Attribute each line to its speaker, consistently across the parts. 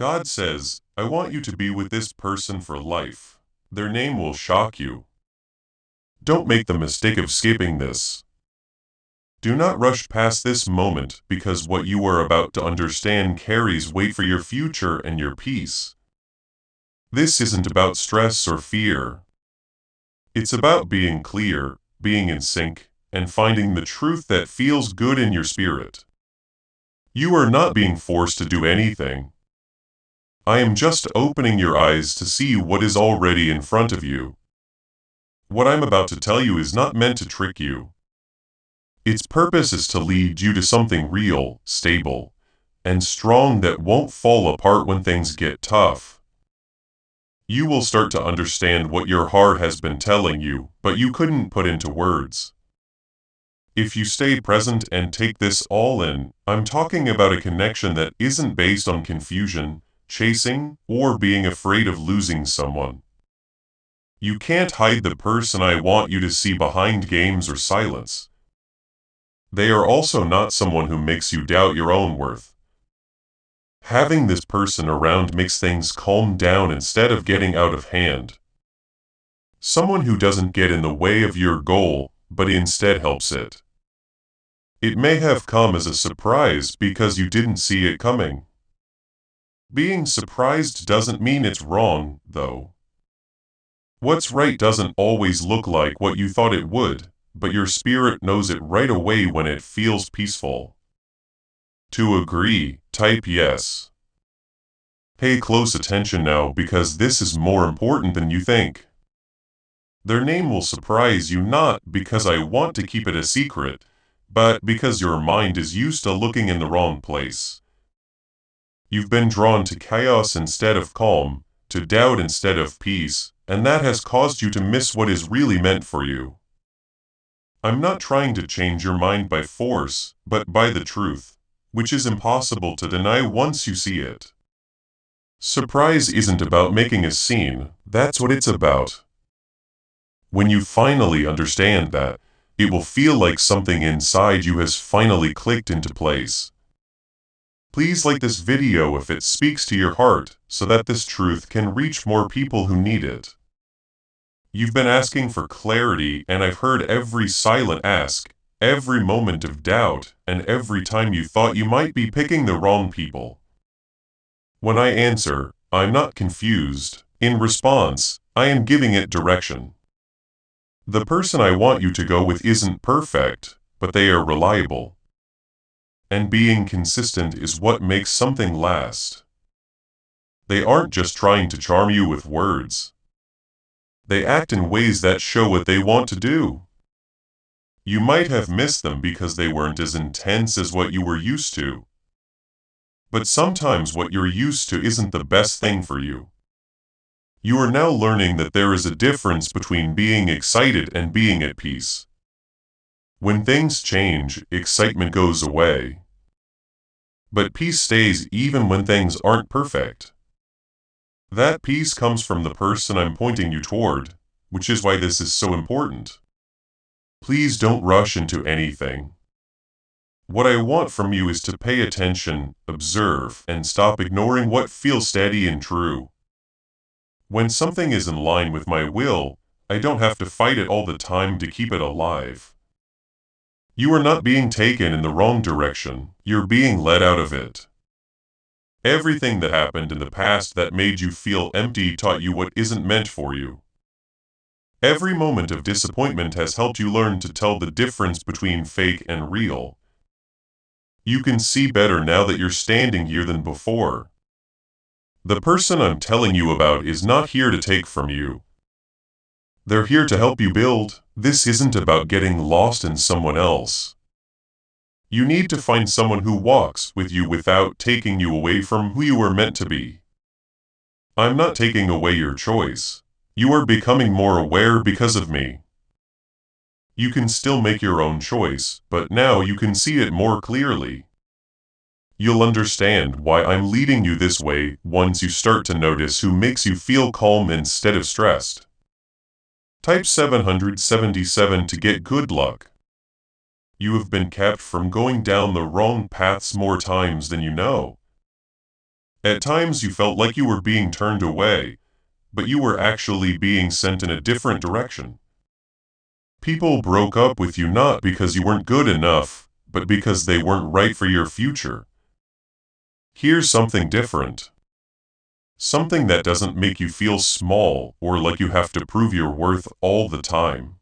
Speaker 1: God says, I want you to be with this person for life. Their name will shock you. Don't make the mistake of skipping this. Do not rush past this moment because what you are about to understand carries weight for your future and your peace. This isn't about stress or fear. It's about being clear, being in sync, and finding the truth that feels good in your spirit. You are not being forced to do anything. I am just opening your eyes to see what is already in front of you. What I'm about to tell you is not meant to trick you. Its purpose is to lead you to something real, stable, and strong that won't fall apart when things get tough. You will start to understand what your heart has been telling you, but you couldn't put into words. If you stay present and take this all in, I'm talking about a connection that isn't based on confusion, chasing, or being afraid of losing someone. You can't hide the person I want you to see behind games or silence. They are also not someone who makes you doubt your own worth. Having this person around makes things calm down instead of getting out of hand. Someone who doesn't get in the way of your goal, but instead helps it. It may have come as a surprise because you didn't see it coming. Being surprised doesn't mean it's wrong, though. What's right doesn't always look like what you thought it would, but your spirit knows it right away when it feels peaceful. To agree, type yes. Pay close attention now because this is more important than you think. Their name will surprise you not because I want to keep it a secret, but because your mind is used to looking in the wrong place. You've been drawn to chaos instead of calm, to doubt instead of peace, and that has caused you to miss what is really meant for you. I'm not trying to change your mind by force, but by the truth, which is impossible to deny once you see it. Surprise isn't about making a scene, that's what it's about. When you finally understand that, it will feel like something inside you has finally clicked into place. Please like this video if it speaks to your heart, so that this truth can reach more people who need it. You've been asking for clarity, and I've heard every silent ask, every moment of doubt, and every time you thought you might be picking the wrong people. When I answer, I'm not confused. In response, I am giving it direction. The person I want you to go with isn't perfect, but they are reliable. And being consistent is what makes something last. They aren't just trying to charm you with words. They act in ways that show what they want to do. You might have missed them because they weren't as intense as what you were used to. But sometimes what you're used to isn't the best thing for you. You are now learning that there is a difference between being excited and being at peace. When things change, excitement goes away. But peace stays even when things aren't perfect. That peace comes from the person I'm pointing you toward, which is why this is so important. Please don't rush into anything. What I want from you is to pay attention, observe, and stop ignoring what feels steady and true. When something is in line with my will, I don't have to fight it all the time to keep it alive. You are not being taken in the wrong direction, you're being led out of it. Everything that happened in the past that made you feel empty taught you what isn't meant for you. Every moment of disappointment has helped you learn to tell the difference between fake and real. You can see better now that you're standing here than before. The person I'm telling you about is not here to take from you. They're here to help you build. This isn't about getting lost in someone else. You need to find someone who walks with you without taking you away from who you were meant to be. I'm not taking away your choice. You are becoming more aware because of me. You can still make your own choice, but now you can see it more clearly. You'll understand why I'm leading you this way once you start to notice who makes you feel calm instead of stressed. Type 777 to get good luck. You have been kept from going down the wrong paths more times than you know. At times you felt like you were being turned away, but you were actually being sent in a different direction. People broke up with you not because you weren't good enough, but because they weren't right for your future. Here's something different. Something that doesn't make you feel small or like you have to prove your worth all the time.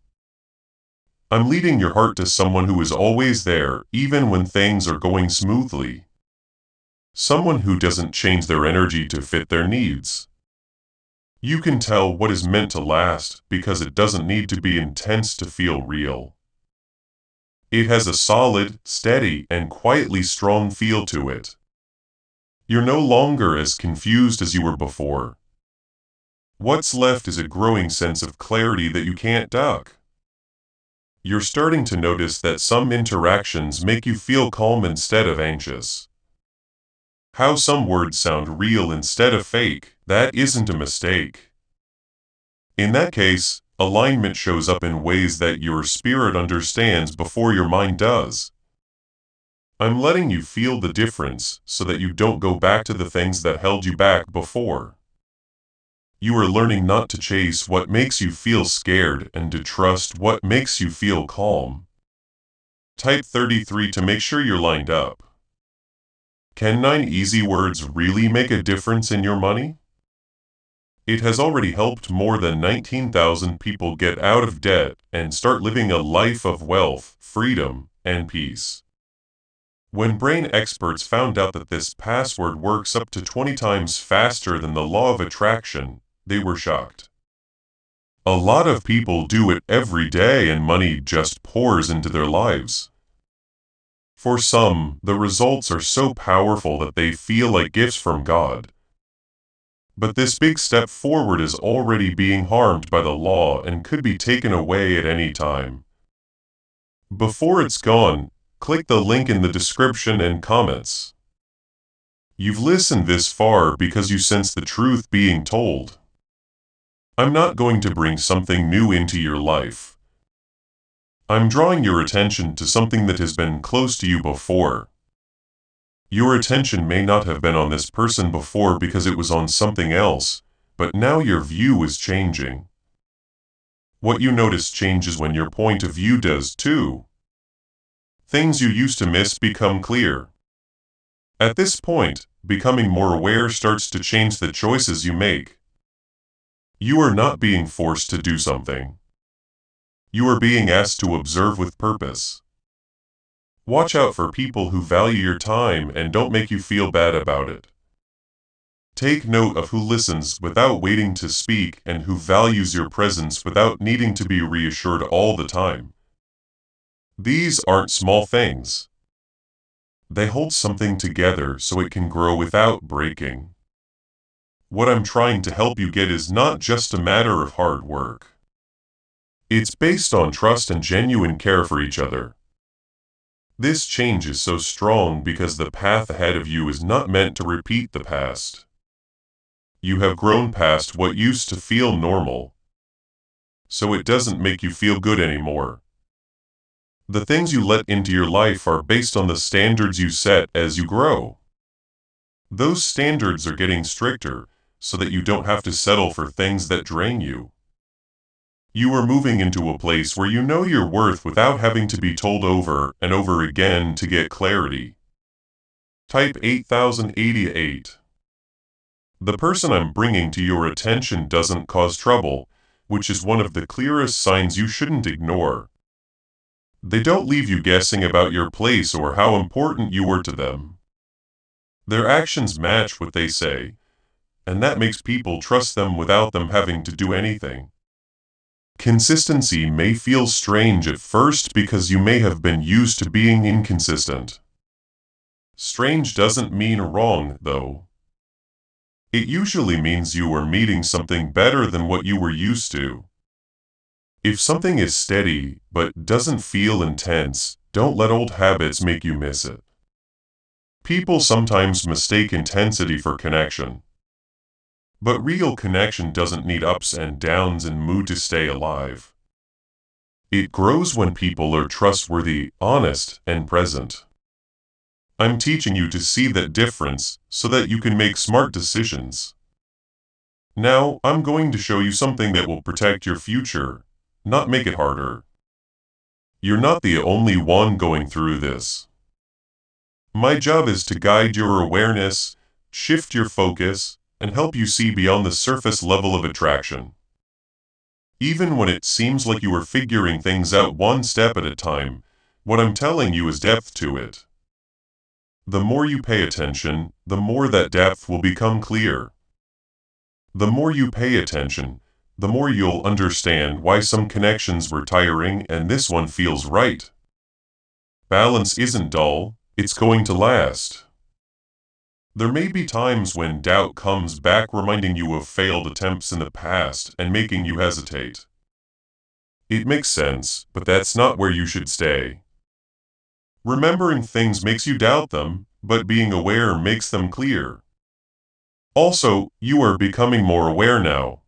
Speaker 1: I'm leading your heart to someone who is always there, even when things are going smoothly. Someone who doesn't change their energy to fit their needs. You can tell what is meant to last because it doesn't need to be intense to feel real. It has a solid, steady, and quietly strong feel to it. You're no longer as confused as you were before. What's left is a growing sense of clarity that you can't duck. You're starting to notice that some interactions make you feel calm instead of anxious. How some words sound real instead of fake, that isn't a mistake. In that case, alignment shows up in ways that your spirit understands before your mind does. I'm letting you feel the difference so that you don't go back to the things that held you back before. You are learning not to chase what makes you feel scared and to trust what makes you feel calm. Type 33 to make sure you're lined up. Can 9 easy words really make a difference in your money? It has already helped more than 19,000 people get out of debt and start living a life of wealth, freedom, and peace. When brain experts found out that this password works up to 20 times faster than the law of attraction, they were shocked. A lot of people do it every day and money just pours into their lives. For some, the results are so powerful that they feel like gifts from God. But this big step forward is already being harmed by the law and could be taken away at any time. Before it's gone, click the link in the description and comments. You've listened this far because you sense the truth being told. I'm not going to bring something new into your life. I'm drawing your attention to something that has been close to you before. Your attention may not have been on this person before because it was on something else, but now your view is changing. What you notice changes when your point of view does too. Things you used to miss become clear. At this point, becoming more aware starts to change the choices you make. You are not being forced to do something. You are being asked to observe with purpose. Watch out for people who value your time and don't make you feel bad about it. Take note of who listens without waiting to speak and who values your presence without needing to be reassured all the time. These aren't small things. They hold something together so it can grow without breaking. What I'm trying to help you get is not just a matter of hard work. It's based on trust and genuine care for each other. This change is so strong because the path ahead of you is not meant to repeat the past. You have grown past what used to feel normal, so it doesn't make you feel good anymore. The things you let into your life are based on the standards you set as you grow. Those standards are getting stricter, so that you don't have to settle for things that drain you. You are moving into a place where you know your worth without having to be told over and over again to get clarity. Type 8088. The person I'm bringing to your attention doesn't cause trouble, which is one of the clearest signs you shouldn't ignore. They don't leave you guessing about your place or how important you were to them. Their actions match what they say, and that makes people trust them without them having to do anything. Consistency may feel strange at first because you may have been used to being inconsistent. Strange doesn't mean wrong, though. It usually means you are meeting something better than what you were used to. If something is steady but doesn't feel intense, don't let old habits make you miss it. People sometimes mistake intensity for connection. But real connection doesn't need ups and downs in mood to stay alive. It grows when people are trustworthy, honest, and present. I'm teaching you to see that difference so that you can make smart decisions. Now, I'm going to show you something that will protect your future, not make it harder. You're not the only one going through this. My job is to guide your awareness, shift your focus, and help you see beyond the surface level of attraction. Even when it seems like you are figuring things out one step at a time, what I'm telling you is depth to it. The more you pay attention, the more that depth will become clear. The more you pay attention, the more you'll understand why some connections were tiring and this one feels right. Balance isn't dull, it's going to last. There may be times when doubt comes back reminding you of failed attempts in the past and making you hesitate. It makes sense, but that's not where you should stay. Remembering things makes you doubt them, but being aware makes them clear. Also, you are becoming more aware now.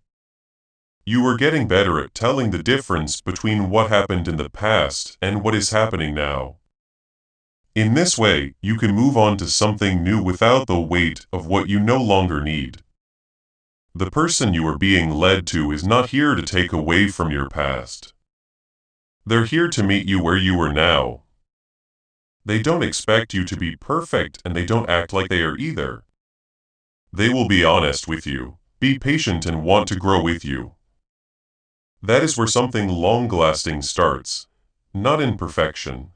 Speaker 1: You are getting better at telling the difference between what happened in the past and what is happening now. In this way, you can move on to something new without the weight of what you no longer need. The person you are being led to is not here to take away from your past. They're here to meet you where you are now. They don't expect you to be perfect, and they don't act like they are either. They will be honest with you, be patient, and want to grow with you. That is where something long-lasting starts, not in perfection,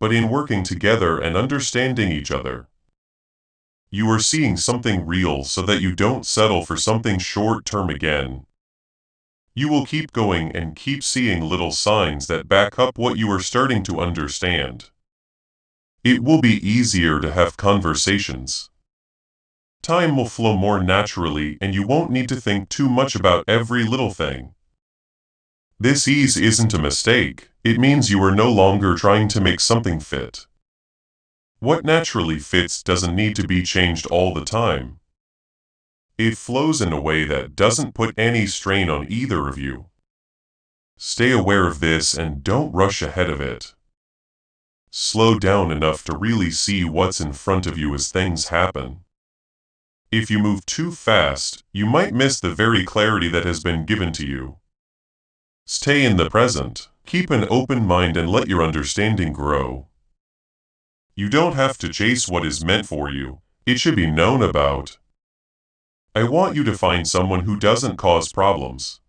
Speaker 1: but in working together and understanding each other. You are seeing something real so that you don't settle for something short-term again. You will keep going and keep seeing little signs that back up what you are starting to understand. It will be easier to have conversations. Time will flow more naturally and you won't need to think too much about every little thing. This ease isn't a mistake, it means you are no longer trying to make something fit. What naturally fits doesn't need to be changed all the time. It flows in a way that doesn't put any strain on either of you. Stay aware of this and don't rush ahead of it. Slow down enough to really see what's in front of you as things happen. If you move too fast, you might miss the very clarity that has been given to you. Stay in the present, keep an open mind and let your understanding grow. You don't have to chase what is meant for you, it should be known about. I want you to find someone who doesn't cause problems.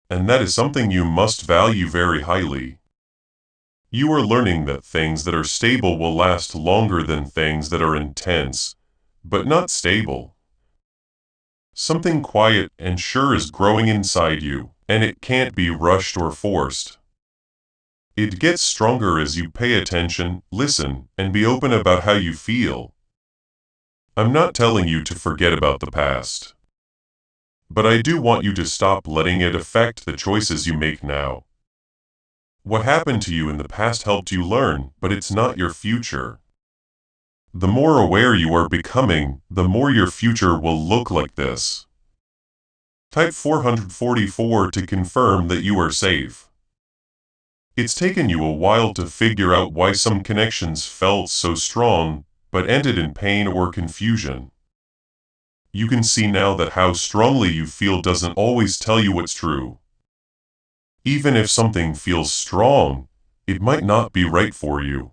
Speaker 1: And that is something you must value very highly. You are learning that things that are stable will last longer than things that are intense, but not stable. Something quiet and sure is growing inside you, and it can't be rushed or forced. It gets stronger as you pay attention, listen, and be open about how you feel. I'm not telling you to forget about the past. But I do want you to stop letting it affect the choices you make now. What happened to you in the past helped you learn, but it's not your future. The more aware you are becoming, the more your future will look like this. Type 444 to confirm that you are safe. It's taken you a while to figure out why some connections felt so strong, but ended in pain or confusion. You can see now that how strongly you feel doesn't always tell you what's true. Even if something feels strong, it might not be right for you.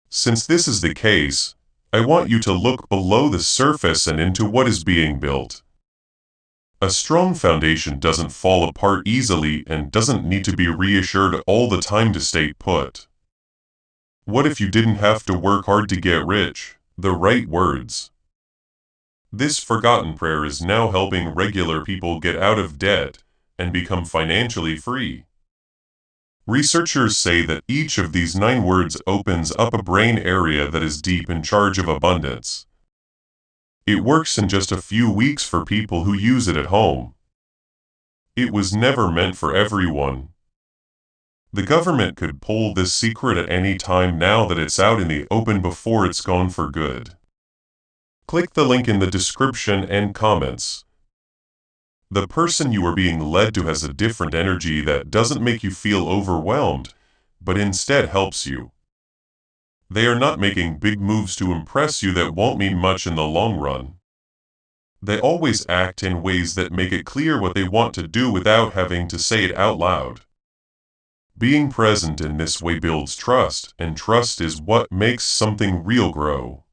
Speaker 1: Since this is the case, I want you to look below the surface and into what is being built. A strong foundation doesn't fall apart easily and doesn't need to be reassured all the time to stay put. What if you didn't have to work hard to get rich? The right words. This forgotten prayer is now helping regular people get out of debt and become financially free. Researchers say that each of these 9 words opens up a brain area that is deep in charge of abundance. It works in just a few weeks for people who use it at home. It was never meant for everyone. The government could pull this secret at any time now that it's out in the open before it's gone for good. Click the link in the description and comments. The person you are being led to has a different energy that doesn't make you feel overwhelmed, but instead helps you. They are not making big moves to impress you that won't mean much in the long run. They always act in ways that make it clear what they want to do without having to say it out loud. Being present in this way builds trust, and trust is what makes something real grow.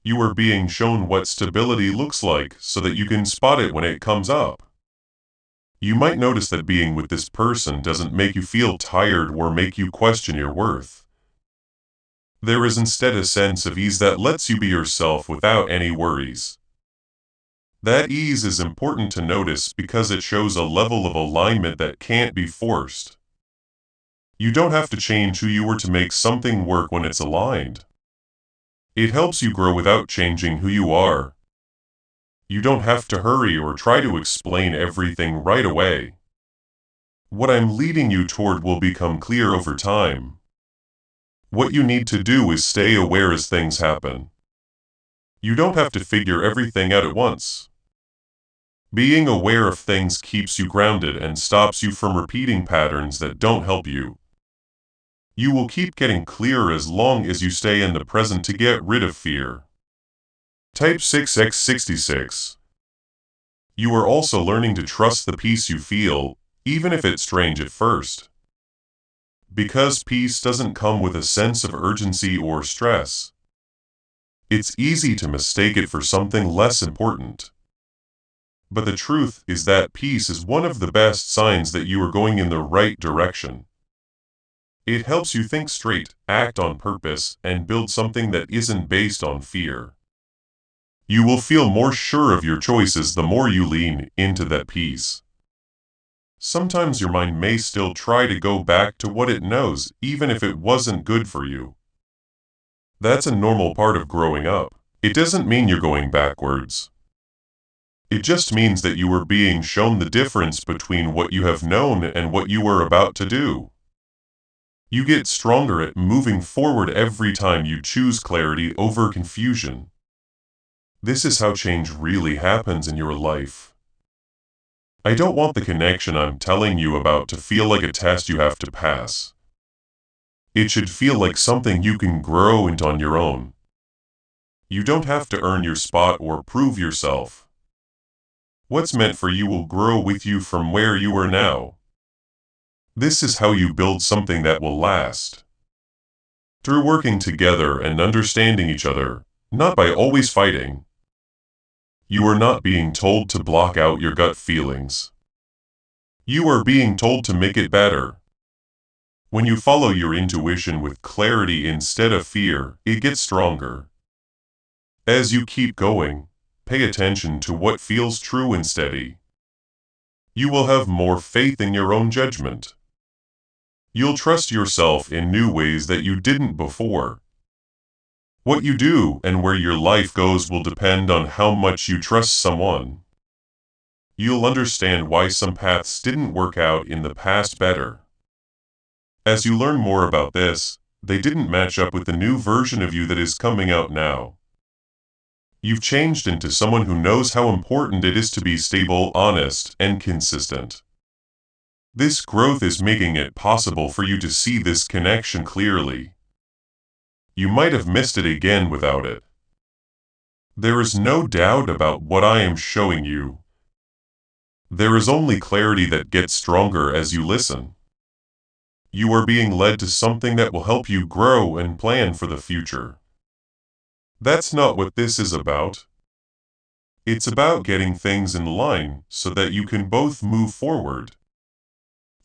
Speaker 1: You are being shown what stability looks like so that you can spot it when it comes up. You might notice that being with this person doesn't make you feel tired or make you question your worth. There is instead a sense of ease that lets you be yourself without any worries. That ease is important to notice because it shows a level of alignment that can't be forced. You don't have to change who you were to make something work when it's aligned. It helps you grow without changing who you are. You don't have to hurry or try to explain everything right away. What I'm leading you toward will become clear over time. What you need to do is stay aware as things happen. You don't have to figure everything out at once. Being aware of things keeps you grounded and stops you from repeating patterns that don't help you. You will keep getting clearer as long as you stay in the present to get rid of fear. Type 6x66. You are also learning to trust the peace you feel, even if it's strange at first. Because peace doesn't come with a sense of urgency or stress. It's easy to mistake it for something less important. But the truth is that peace is one of the best signs that you are going in the right direction. It helps you think straight, act on purpose, and build something that isn't based on fear. You will feel more sure of your choices the more you lean into that peace. Sometimes your mind may still try to go back to what it knows, even if it wasn't good for you. That's a normal part of growing up. It doesn't mean you're going backwards. It just means that you are being shown the difference between what you have known and what you are about to do. You get stronger at moving forward every time you choose clarity over confusion. This is how change really happens in your life. I don't want the connection I'm telling you about to feel like a test you have to pass. It should feel like something you can grow into on your own. You don't have to earn your spot or prove yourself. What's meant for you will grow with you from where you are now. This is how you build something that will last. Through working together and understanding each other, not by always fighting. You are not being told to block out your gut feelings. You are being told to make it better. When you follow your intuition with clarity instead of fear, it gets stronger. As you keep going, pay attention to what feels true and steady. You will have more faith in your own judgment. You'll trust yourself in new ways that you didn't before. What you do and where your life goes will depend on how much you trust someone. You'll understand why some paths didn't work out in the past better. As you learn more about this, they didn't match up with the new version of you that is coming out now. You've changed into someone who knows how important it is to be stable, honest, and consistent. This growth is making it possible for you to see this connection clearly. You might have missed it again without it. There is no doubt about what I am showing you. There is only clarity that gets stronger as you listen. You are being led to something that will help you grow and plan for the future. That's not what this is about. It's about getting things in line so that you can both move forward.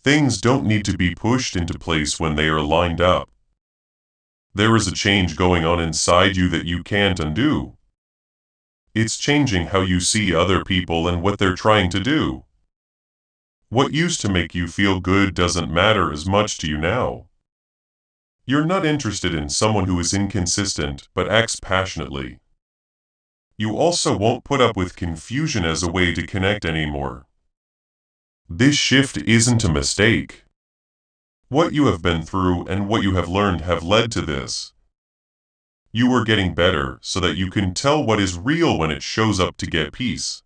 Speaker 1: Things don't need to be pushed into place when they are lined up. There is a change going on inside you that you can't undo. It's changing how you see other people and what they're trying to do. What used to make you feel good doesn't matter as much to you now. You're not interested in someone who is inconsistent but acts passionately. You also won't put up with confusion as a way to connect anymore. This shift isn't a mistake. What you have been through and what you have learned have led to this. You are getting better so that you can tell what is real when it shows up to get peace.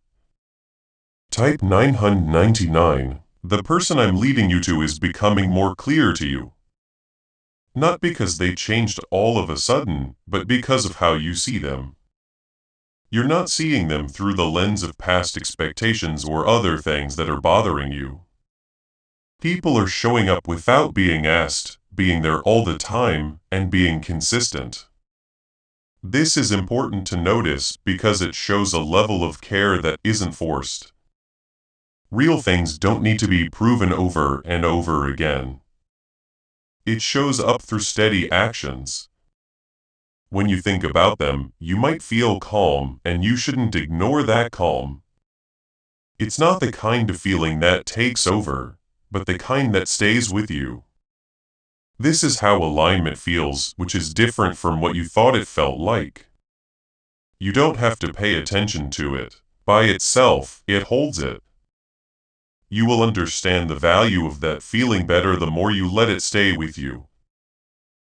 Speaker 1: Type 999. The person I'm leading you to is becoming more clear to you. Not because they changed all of a sudden, but because of how you see them. You're not seeing them through the lens of past expectations or other things that are bothering you. People are showing up without being asked, being there all the time, and being consistent. This is important to notice because it shows a level of care that isn't forced. Real things don't need to be proven over and over again. It shows up through steady actions. When you think about them, you might feel calm, and you shouldn't ignore that calm. It's not the kind of feeling that takes over, but the kind that stays with you. This is how alignment feels, which is different from what you thought it felt like. You don't have to pay attention to it. By itself, it holds it. You will understand the value of that feeling better the more you let it stay with you.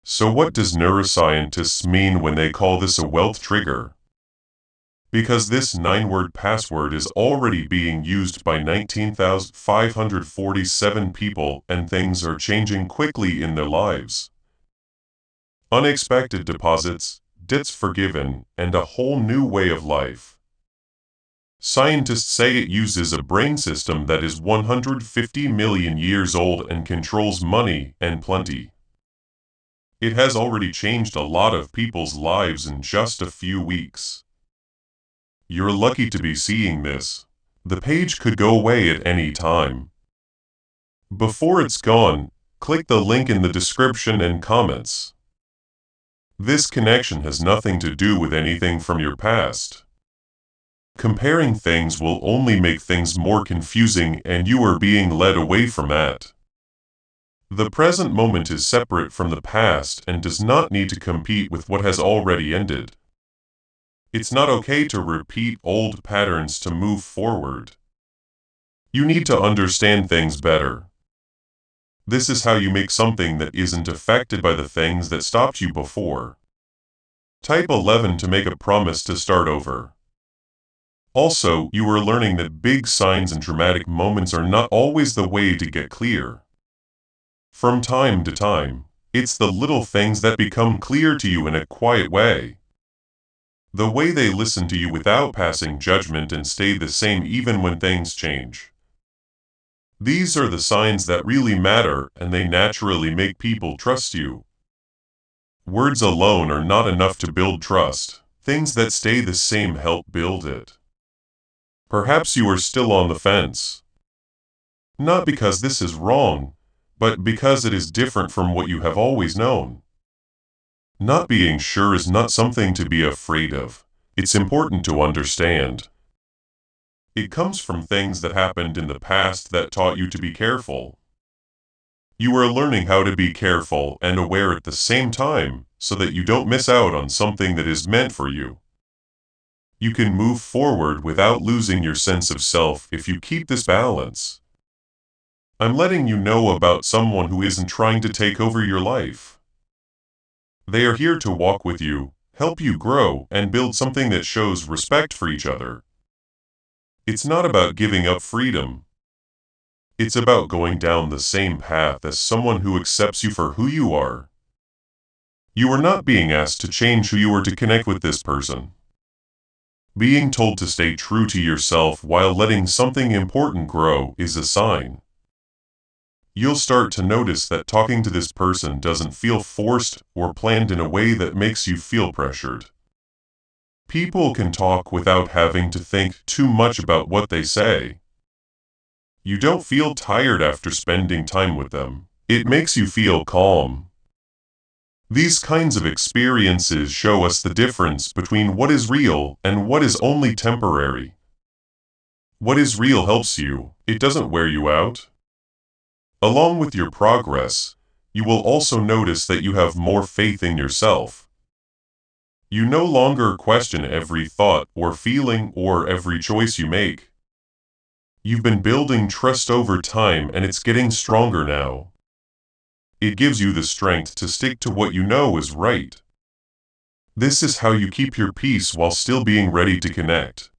Speaker 1: So what does neuroscientists mean when they call this a wealth trigger? Because this 9-word password is already being used by 19,547 people and things are changing quickly in their lives. Unexpected deposits, debts forgiven, and a whole new way of life. Scientists say it uses a brain system that is 150 million years old and controls money and plenty. It has already changed a lot of people's lives in just a few weeks. You're lucky to be seeing this. The page could go away at any time. Before it's gone, click the link in the description and comments. This connection has nothing to do with anything from your past. Comparing things will only make things more confusing and you are being led away from that. The present moment is separate from the past and does not need to compete with what has already ended. It's not okay to repeat old patterns to move forward. You need to understand things better. This is how you make something that isn't affected by the things that stopped you before. Type 11 to make a promise to start over. Also, you are learning that big signs and dramatic moments are not always the way to get clear. From time to time, it's the little things that become clear to you in a quiet way. The way they listen to you without passing judgment and stay the same even when things change. These are the signs that really matter, and they naturally make people trust you. Words alone are not enough to build trust. Things that stay the same help build it. Perhaps you are still on the fence. Not because this is wrong, but because it is different from what you have always known. Not being sure is not something to be afraid of. It's important to understand. It comes from things that happened in the past that taught you to be careful. You are learning how to be careful and aware at the same time, so that you don't miss out on something that is meant for you. You can move forward without losing your sense of self if you keep this balance. I'm letting you know about someone who isn't trying to take over your life. They are here to walk with you, help you grow, and build something that shows respect for each other. It's not about giving up freedom. It's about going down the same path as someone who accepts you for who you are. You are not being asked to change who you are to connect with this person. Being told to stay true to yourself while letting something important grow is a sign. You'll start to notice that talking to this person doesn't feel forced or planned in a way that makes you feel pressured. People can talk without having to think too much about what they say. You don't feel tired after spending time with them. It makes you feel calm. These kinds of experiences show us the difference between what is real and what is only temporary. What is real helps you, it doesn't wear you out. Along with your progress, you will also notice that you have more faith in yourself. You no longer question every thought or feeling or every choice you make. You've been building trust over time and it's getting stronger now. It gives you the strength to stick to what you know is right. This is how you keep your peace while still being ready to connect.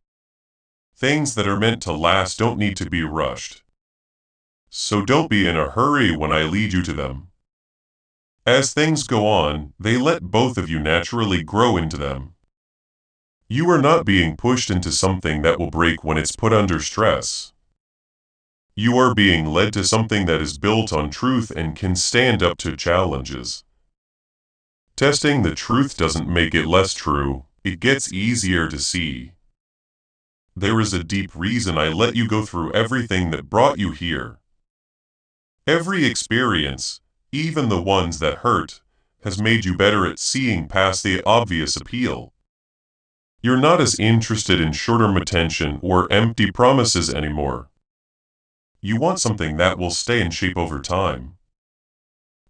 Speaker 1: Things that are meant to last don't need to be rushed. So don't be in a hurry when I lead you to them. As things go on, they let both of you naturally grow into them. You are not being pushed into something that will break when it's put under stress. You are being led to something that is built on truth and can stand up to challenges. Testing the truth doesn't make it less true, it gets easier to see. There is a deep reason I let you go through everything that brought you here. Every experience, even the ones that hurt, has made you better at seeing past the obvious appeal. You're not as interested in short-term attention or empty promises anymore. You want something that will stay in shape over time.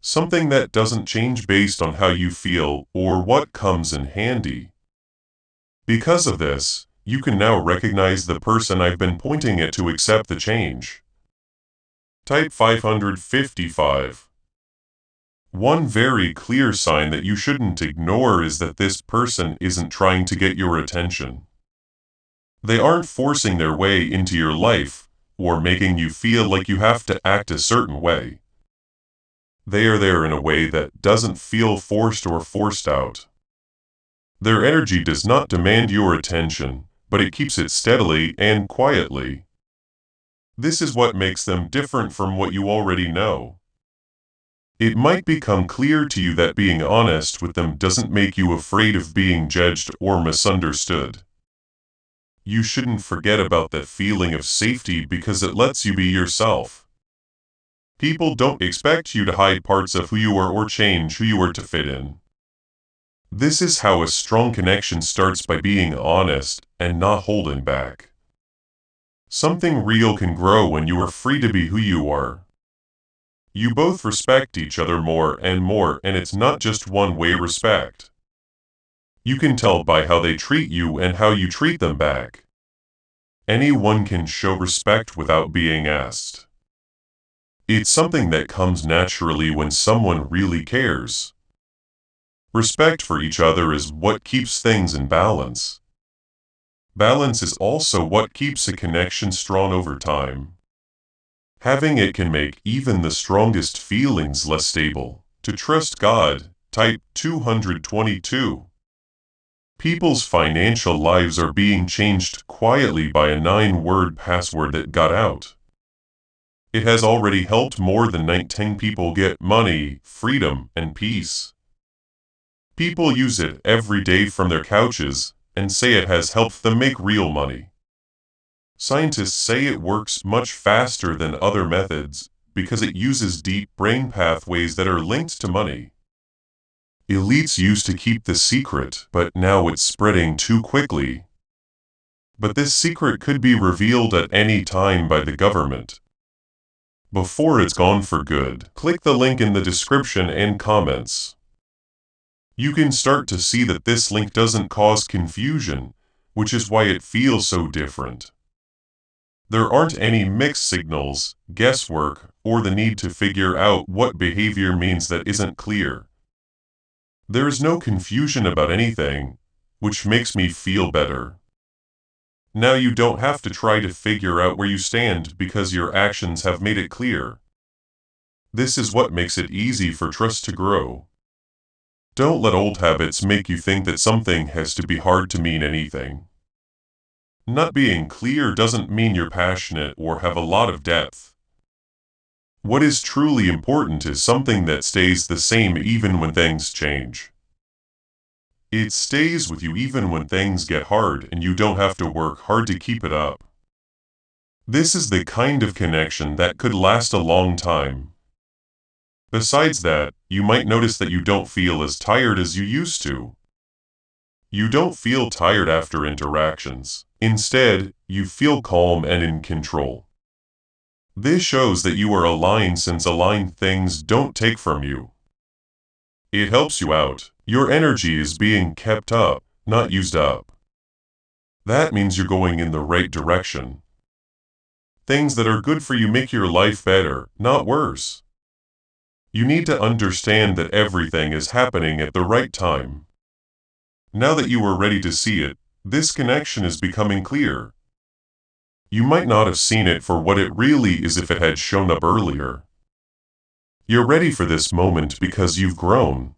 Speaker 1: Something that doesn't change based on how you feel or what comes in handy. Because of this, you can now recognize the person I've been pointing at to accept the change. Type 555. One very clear sign that you shouldn't ignore is that this person isn't trying to get your attention. They aren't forcing their way into your life or making you feel like you have to act a certain way. They are there in a way that doesn't feel forced or forced out. Their energy does not demand your attention, but it keeps it steadily and quietly. This is what makes them different from what you already know. It might become clear to you that being honest with them doesn't make you afraid of being judged or misunderstood. You shouldn't forget about that feeling of safety because it lets you be yourself. People don't expect you to hide parts of who you are or change who you are to fit in. This is how a strong connection starts, by being honest and not holding back. Something real can grow when you are free to be who you are. You both respect each other more, and it's not just one-way respect. You can tell by how they treat you and how you treat them back. Anyone can show respect without being asked. It's something that comes naturally when someone really cares. Respect for each other is what keeps things in balance. Balance is also what keeps a connection strong over time. Having it can make even the strongest feelings less stable. To trust God, type 222. People's financial lives are being changed quietly by a 9-word password that got out. It has already helped more than 19 people get money, freedom, and peace. People use it every day from their couches and say it has helped them make real money. Scientists say it works much faster than other methods because it uses deep brain pathways that are linked to money. Elites used to keep the secret, but now it's spreading too quickly. But this secret could be revealed at any time by the government. Before it's gone for good, click the link in the description and comments. You can start to see that this link doesn't cause confusion, which is why it feels so different. There aren't any mixed signals, guesswork, or the need to figure out what behavior means that isn't clear. There is no confusion about anything, which makes me feel better. Now you don't have to try to figure out where you stand because your actions have made it clear. This is what makes it easy for trust to grow. Don't let old habits make you think that something has to be hard to mean anything. Not being clear doesn't mean you're passionate or have a lot of depth. What is truly important is something that stays the same even when things change. It stays with you even when things get hard and you don't have to work hard to keep it up. This is the kind of connection that could last a long time. Besides that, you might notice that you don't feel as tired as you used to. You don't feel tired after interactions. Instead, you feel calm and in control. This shows that you are aligned, since aligned things don't take from you. It helps you out. Your energy is being kept up, not used up. That means you're going in the right direction. Things that are good for you make your life better, not worse. You need to understand that everything is happening at the right time. Now that you are ready to see it, this connection is becoming clear. You might not have seen it for what it really is if it had shown up earlier. You're ready for this moment because you've grown.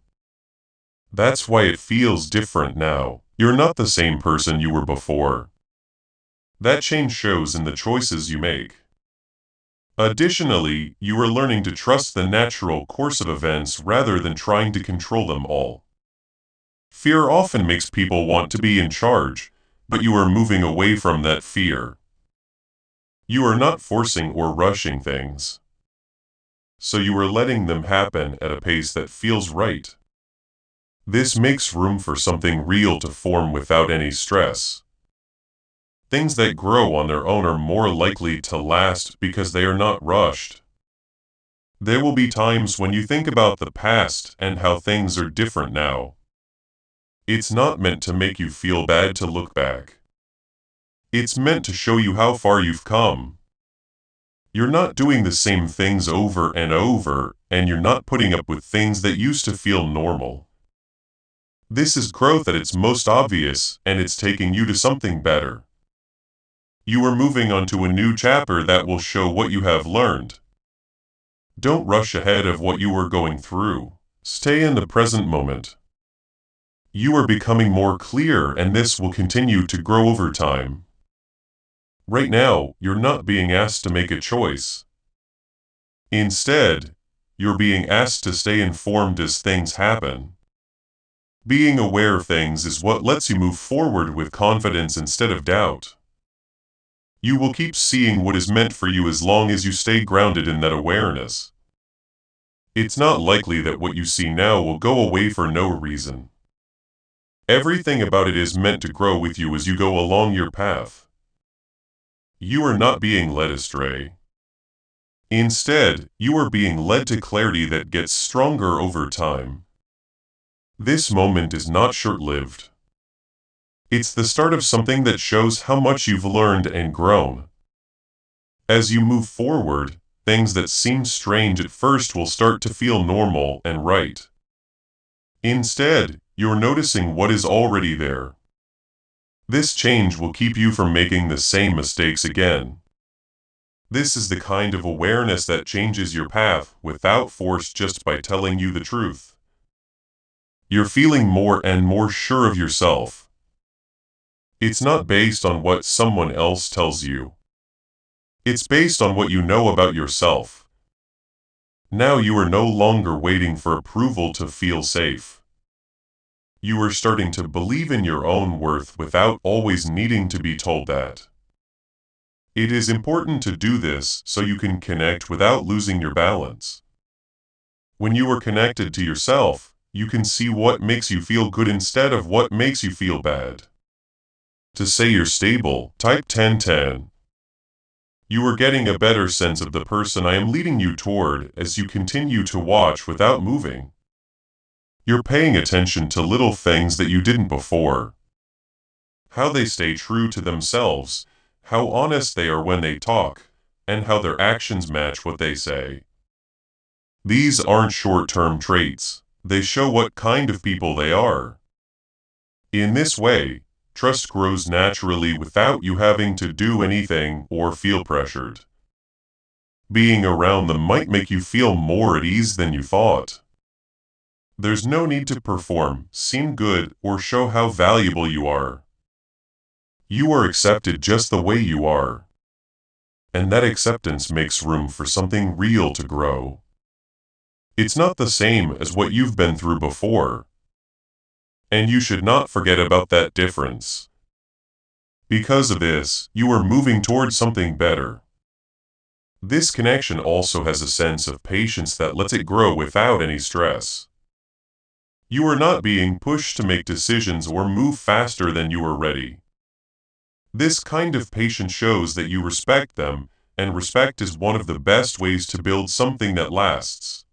Speaker 1: That's why it feels different now. You're not the same person you were before. That change shows in the choices you make. Additionally, you are learning to trust the natural course of events rather than trying to control them all. Fear often makes people want to be in charge, but you are moving away from that fear. You are not forcing or rushing things. So you are letting them happen at a pace that feels right. This makes room for something real to form without any stress. Things that grow on their own are more likely to last because they are not rushed. There will be times when you think about the past and how things are different now. It's not meant to make you feel bad to look back. It's meant to show you how far you've come. You're not doing the same things over and over, and you're not putting up with things that used to feel normal. This is growth at its most obvious, and it's taking you to something better. You are moving on to a new chapter that will show what you have learned. Don't rush ahead of what you are going through. Stay in the present moment. You are becoming more clear, and this will continue to grow over time. Right now, you're not being asked to make a choice. Instead, you're being asked to stay informed as things happen. Being aware of things is what lets you move forward with confidence instead of doubt. You will keep seeing what is meant for you as long as you stay grounded in that awareness. It's not likely that what you see now will go away for no reason. Everything about it is meant to grow with you as you go along your path. You are not being led astray. Instead, you are being led to clarity that gets stronger over time. This moment is not short-lived. It's the start of something that shows how much you've learned and grown. As you move forward, things that seem strange at first will start to feel normal and right. Instead, you're noticing what is already there. This change will keep you from making the same mistakes again. This is the kind of awareness that changes your path without force, just by telling you the truth. You're feeling more and more sure of yourself. It's not based on what someone else tells you. It's based on what you know about yourself. Now you are no longer waiting for approval to feel safe. You are starting to believe in your own worth without always needing to be told that. It is important to do this so you can connect without losing your balance. When you are connected to yourself, you can see what makes you feel good instead of what makes you feel bad. To say you're stable, type 1010. You are getting a better sense of the person I am leading you toward as you continue to watch without moving. You're paying attention to little things that you didn't before. How they stay true to themselves, how honest they are when they talk, and how their actions match what they say. These aren't short-term traits, they show what kind of people they are. In this way, trust grows naturally without you having to do anything or feel pressured. Being around them might make you feel more at ease than you thought. There's no need to perform, seem good, or show how valuable you are. You are accepted just the way you are. And that acceptance makes room for something real to grow. It's not the same as what you've been through before. And you should not forget about that difference. Because of this, you are moving towards something better. This connection also has a sense of patience that lets it grow without any stress. You are not being pushed to make decisions or move faster than you are ready. This kind of patience shows that you respect them, and respect is one of the best ways to build something that lasts.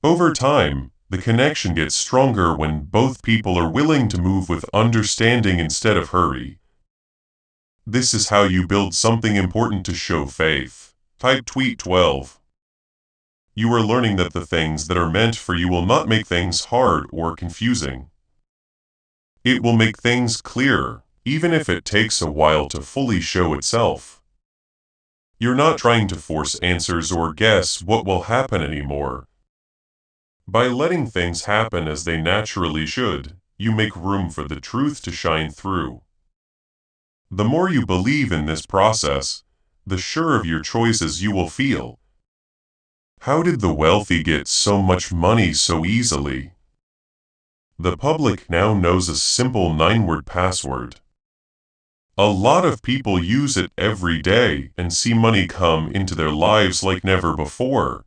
Speaker 1: Over time, the connection gets stronger when both people are willing to move with understanding instead of hurry. This is how you build something important to show faith. Type tweet 12. You are learning that the things that are meant for you will not make things hard or confusing. It will make things clearer, even if it takes a while to fully show itself. You're not trying to force answers or guess what will happen anymore. By letting things happen as they naturally should, you make room for the truth to shine through. The more you believe in this process, the surer of your choices you will feel. How did the wealthy get so much money so easily? The public now knows a simple 9-word password. A lot of people use it every day and see money come into their lives like never before.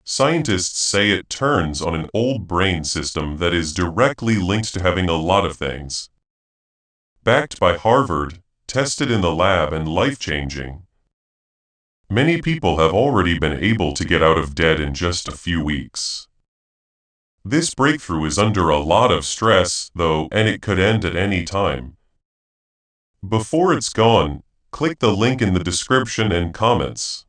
Speaker 1: Scientists say it turns on an old brain system that is directly linked to having a lot of things. Backed by Harvard, tested in the lab and life-changing. Many people have already been able to get out of debt in just a few weeks. This breakthrough is under a lot of stress, though, and it could end at any time. Before it's gone, click the link in the description and comments.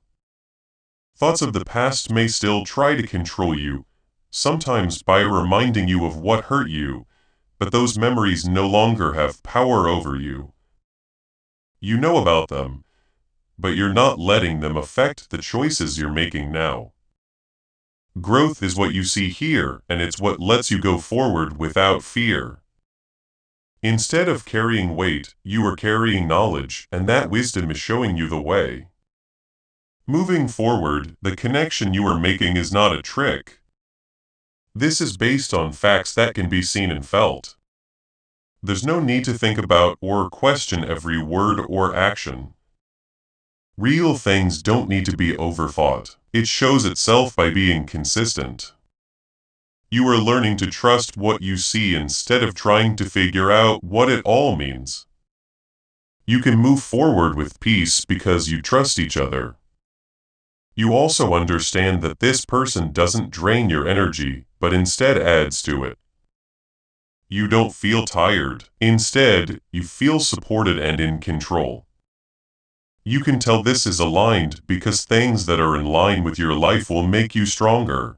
Speaker 1: Thoughts of the past may still try to control you, sometimes by reminding you of what hurt you, but those memories no longer have power over you. You know about them, but you're not letting them affect the choices you're making now. Growth is what you see here, and it's what lets you go forward without fear. Instead of carrying weight, you are carrying knowledge, and that wisdom is showing you the way. Moving forward, the connection you are making is not a trick. This is based on facts that can be seen and felt. There's no need to think about or question every word or action. Real things don't need to be overthought. It shows itself by being consistent. You are learning to trust what you see instead of trying to figure out what it all means. You can move forward with peace because you trust each other. You also understand that this person doesn't drain your energy, but instead adds to it. You don't feel tired. Instead, you feel supported and in control. You can tell this is aligned because things that are in line with your life will make you stronger.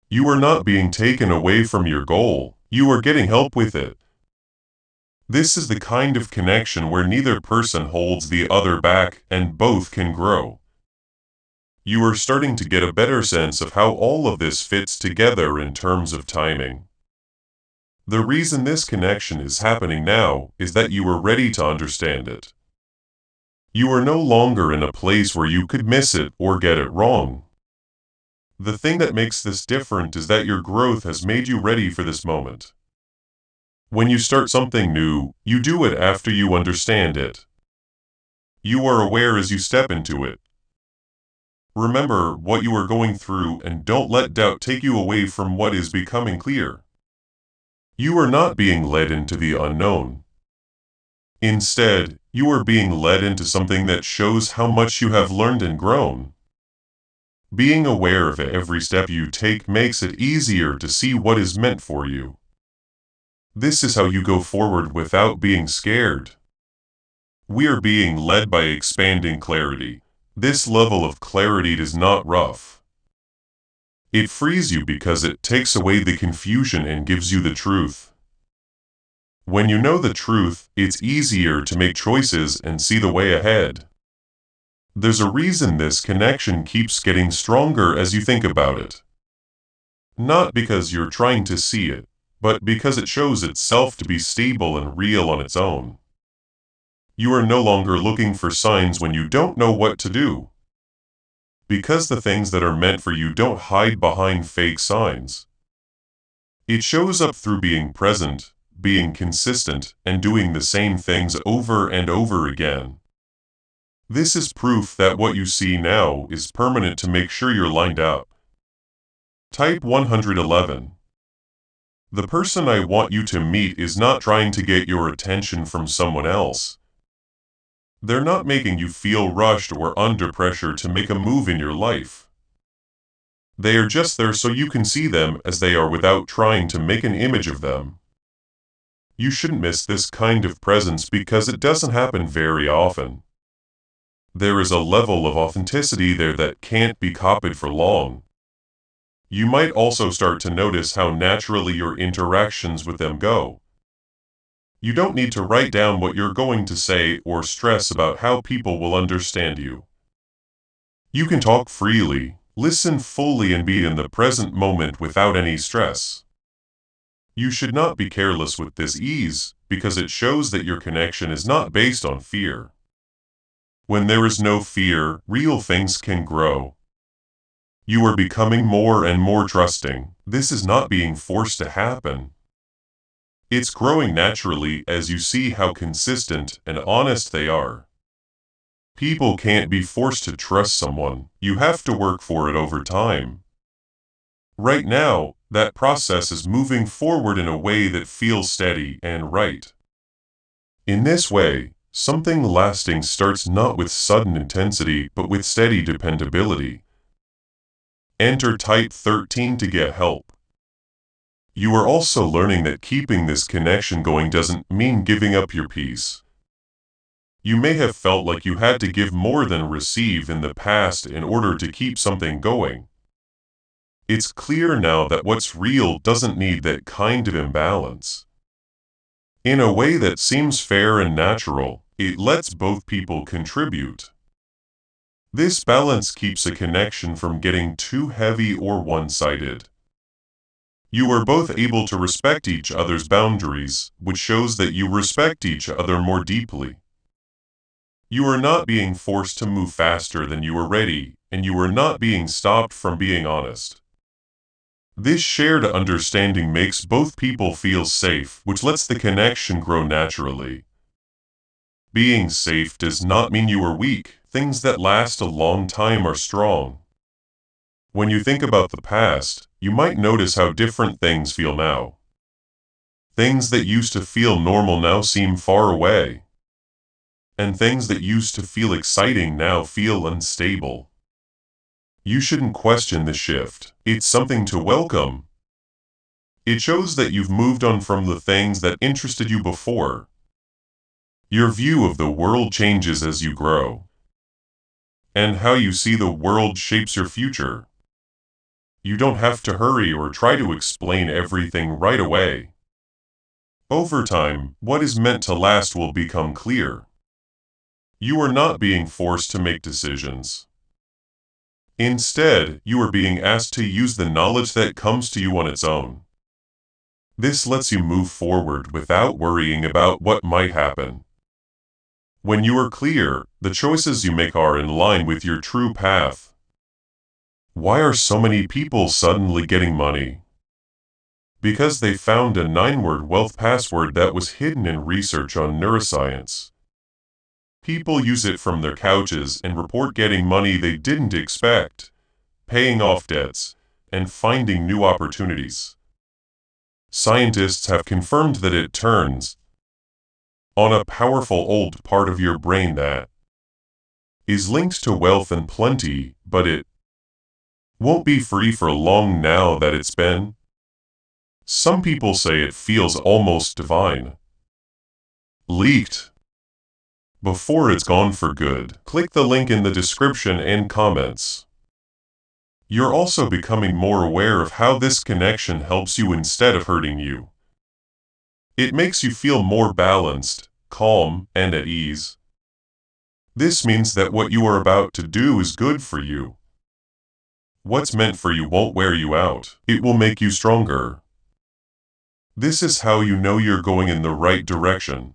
Speaker 1: You are not being taken away from your goal, you are getting help with it. This is the kind of connection where neither person holds the other back and both can grow. You are starting to get a better sense of how all of this fits together in terms of timing. The reason this connection is happening now is that you are ready to understand it. You are no longer in a place where you could miss it or get it wrong. The thing that makes this different is that your growth has made you ready for this moment. When you start something new, you do it after you understand it. You are aware as you step into it. Remember what you are going through and don't let doubt take you away from what is becoming clear. You are not being led into the unknown. Instead, you are being led into something that shows how much you have learned and grown. Being aware of every step you take makes it easier to see what is meant for you. This is how you go forward without being scared. We are being led by expanding clarity. This level of clarity is not rough. It frees you because it takes away the confusion and gives you the truth. When you know the truth, it's easier to make choices and see the way ahead. There's a reason this connection keeps getting stronger as you think about it. Not because you're trying to see it, but because it shows itself to be stable and real on its own. You are no longer looking for signs when you don't know what to do. Because the things that are meant for you don't hide behind fake signs. It shows up through being present, being consistent, and doing the same things over and over again. This is proof that what you see now is permanent to make sure you're lined up. Type 111. The person I want you to meet is not trying to get your attention from someone else. They're not making you feel rushed or under pressure to make a move in your life. They are just there so you can see them as they are without trying to make an image of them. You shouldn't miss this kind of presence because it doesn't happen very often. There is a level of authenticity there that can't be copied for long. You might also start to notice how naturally your interactions with them go. You don't need to write down what you're going to say or stress about how people will understand you. You can talk freely, listen fully, and be in the present moment without any stress. You should not be careless with this ease, because it shows that your connection is not based on fear. When there is no fear, real things can grow. You are becoming more and more trusting. This is not being forced to happen. It's growing naturally as you see how consistent and honest they are. People can't be forced to trust someone. You have to work for it over time. Right now, that process is moving forward in a way that feels steady and right. In this way, something lasting starts not with sudden intensity but with steady dependability. Enter type 13 to get help. You are also learning that keeping this connection going doesn't mean giving up your peace. You may have felt like you had to give more than receive in the past in order to keep something going. It's clear now that what's real doesn't need that kind of imbalance. In a way that seems fair and natural, it lets both people contribute. This balance keeps a connection from getting too heavy or one-sided. You are both able to respect each other's boundaries, which shows that you respect each other more deeply. You are not being forced to move faster than you are ready, and you are not being stopped from being honest. This shared understanding makes both people feel safe, which lets the connection grow naturally. Being safe does not mean you are weak. Things that last a long time are strong. When you think about the past, you might notice how different things feel now. Things that used to feel normal now seem far away. And things that used to feel exciting now feel unstable. You shouldn't question the shift. It's something to welcome. It shows that you've moved on from the things that interested you before. Your view of the world changes as you grow. And how you see the world shapes your future. You don't have to hurry or try to explain everything right away. Over time, what is meant to last will become clear. You are not being forced to make decisions. Instead, you are being asked to use the knowledge that comes to you on its own. This lets you move forward without worrying about what might happen. When you are clear, the choices you make are in line with your true path. Why are so many people suddenly getting money? Because they found a 9-word wealth password that was hidden in research on neuroscience. People use it from their couches and report getting money they didn't expect, paying off debts, and finding new opportunities. Scientists have confirmed that it turns on a powerful old part of your brain that is linked to wealth and plenty, but it won't be free for long now that it's been. Some people say it feels almost divine. Leaked. Before it's gone for good, click the link in the description and comments. You're also becoming more aware of how this connection helps you instead of hurting you. It makes you feel more balanced, calm, and at ease. This means that what you are about to do is good for you. What's meant for you won't wear you out. It will make you stronger. This is how you know you're going in the right direction.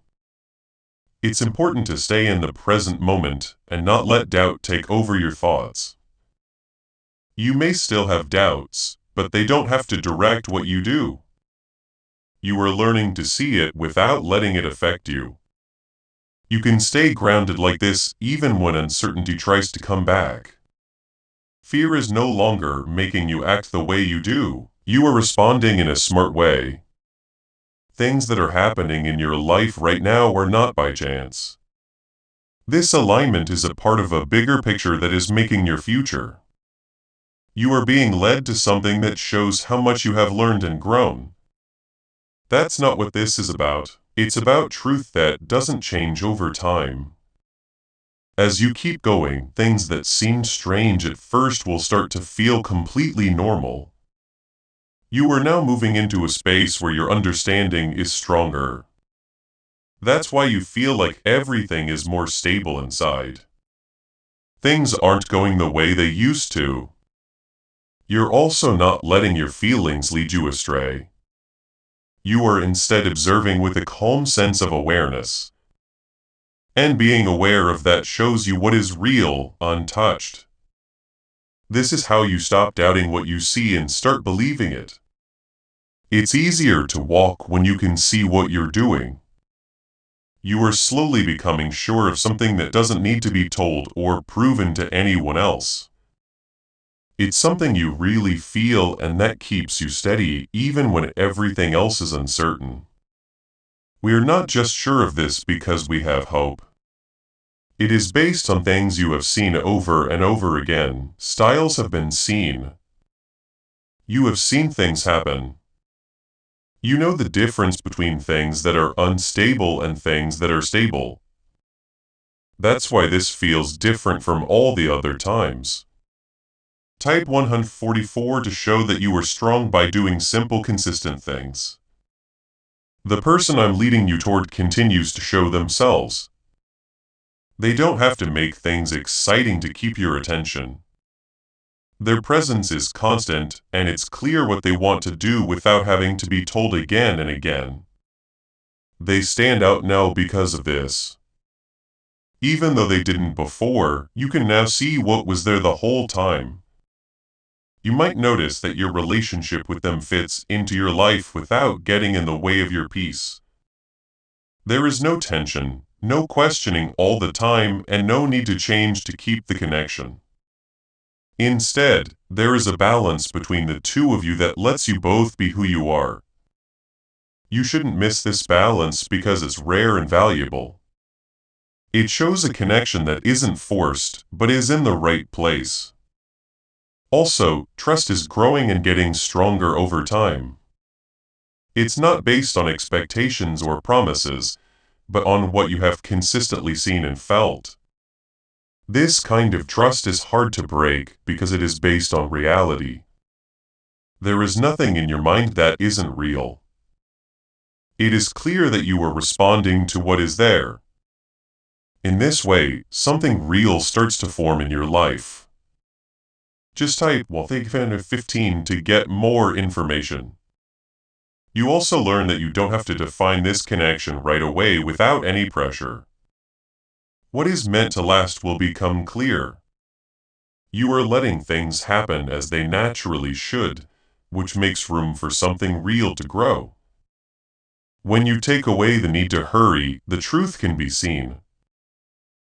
Speaker 1: It's important to stay in the present moment and not let doubt take over your thoughts. You may still have doubts, but they don't have to direct what you do. You are learning to see it without letting it affect you. You can stay grounded like this even when uncertainty tries to come back. Fear is no longer making you act the way you do. You are responding in a smart way. Things that are happening in your life right now are not by chance. This alignment is a part of a bigger picture that is making your future. You are being led to something that shows how much you have learned and grown. That's not what this is about. It's about truth that doesn't change over time. As you keep going, things that seemed strange at first will start to feel completely normal. You are now moving into a space where your understanding is stronger. That's why you feel like everything is more stable inside. Things aren't going the way they used to. You're also not letting your feelings lead you astray. You are instead observing with a calm sense of awareness. And being aware of that shows you what is real, untouched. This is how you stop doubting what you see and start believing it. It's easier to walk when you can see what you're doing. You are slowly becoming sure of something that doesn't need to be told or proven to anyone else. It's something you really feel, and that keeps you steady even when everything else is uncertain. We are not just sure of this because we have hope. It is based on things you have seen over and over again. Styles have been seen. You have seen things happen. You know the difference between things that are unstable and things that are stable. That's why this feels different from all the other times. Type 144 to show that you are strong by doing simple, consistent things. The person I'm leading you toward continues to show themselves. They don't have to make things exciting to keep your attention. Their presence is constant, and it's clear what they want to do without having to be told again and again. They stand out now because of this. Even though they didn't before, you can now see what was there the whole time. You might notice that your relationship with them fits into your life without getting in the way of your peace. There is no tension, no questioning all the time, and no need to change to keep the connection. Instead, there is a balance between the two of you that lets you both be who you are. You shouldn't miss this balance because it's rare and valuable. It shows a connection that isn't forced, but is in the right place. Also, trust is growing and getting stronger over time. It's not based on expectations or promises, but on what you have consistently seen and felt. This kind of trust is hard to break because it is based on reality. There is nothing in your mind that isn't real. It is clear that you are responding to what is there. In this way, something real starts to form in your life. Just type "15" to get more information. You also learn that you don't have to define this connection right away without any pressure. What is meant to last will become clear. You are letting things happen as they naturally should, which makes room for something real to grow. When you take away the need to hurry, the truth can be seen.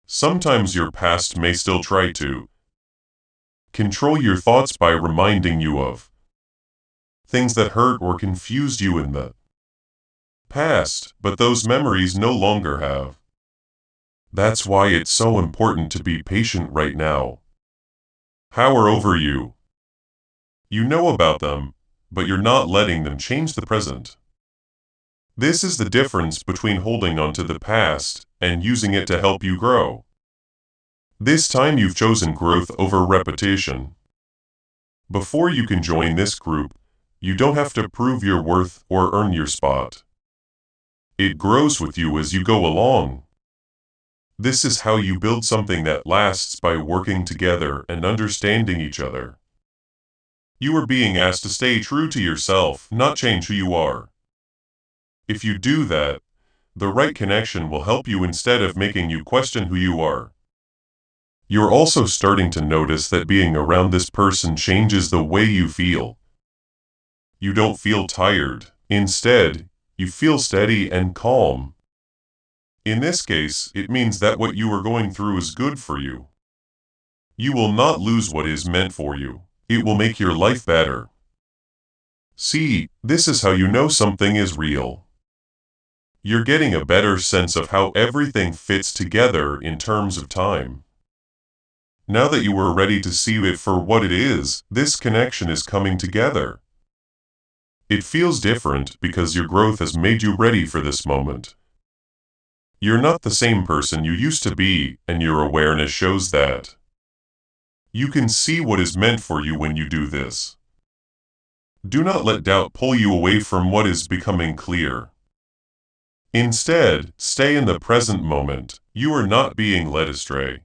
Speaker 1: Sometimes your past may still try to control your thoughts by reminding you of things that hurt or confused you in the past, but those memories no longer have. That's why it's so important to be patient right now. Power over you. You know about them, but you're not letting them change the present. This is the difference between holding on to the past and using it to help you grow. This time you've chosen growth over repetition. Before you can join this group, you don't have to prove your worth or earn your spot. It grows with you as you go along. This is how you build something that lasts, by working together and understanding each other. You are being asked to stay true to yourself, not change who you are. If you do that, the right connection will help you instead of making you question who you are. You're also starting to notice that being around this person changes the way you feel. You don't feel tired. Instead, you feel steady and calm. In this case, it means that what you are going through is good for you. You will not lose what is meant for you. It will make your life better. See, this is how you know something is real. You're getting a better sense of how everything fits together in terms of time. Now that you are ready to see it for what it is, this connection is coming together. It feels different because your growth has made you ready for this moment. You're not the same person you used to be, and your awareness shows that. You can see what is meant for you when you do this. Do not let doubt pull you away from what is becoming clear. Instead, stay in the present moment. You are not being led astray.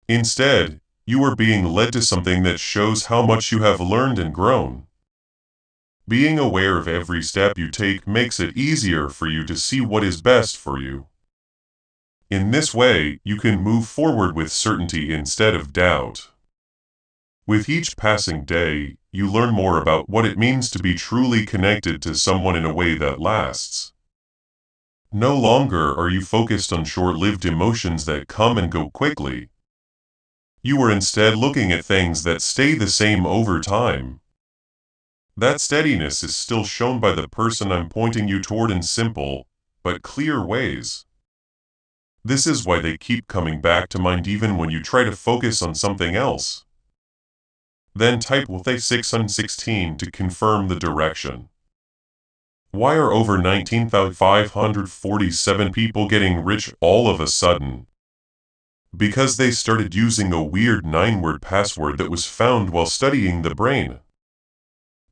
Speaker 1: Instead, you are being led to something that shows how much you have learned and grown. Being aware of every step you take makes it easier for you to see what is best for you. In this way, you can move forward with certainty instead of doubt. With each passing day, you learn more about what it means to be truly connected to someone in a way that lasts. No longer are you focused on short-lived emotions that come and go quickly. You are instead looking at things that stay the same over time. That steadiness is still shown by the person I'm pointing you toward in simple, but clear ways. This is why they keep coming back to mind even when you try to focus on something else. Then type with 616 to confirm the direction. Why are over 19,547 people getting rich all of a sudden? Because they started using a weird 9-word password that was found while studying the brain.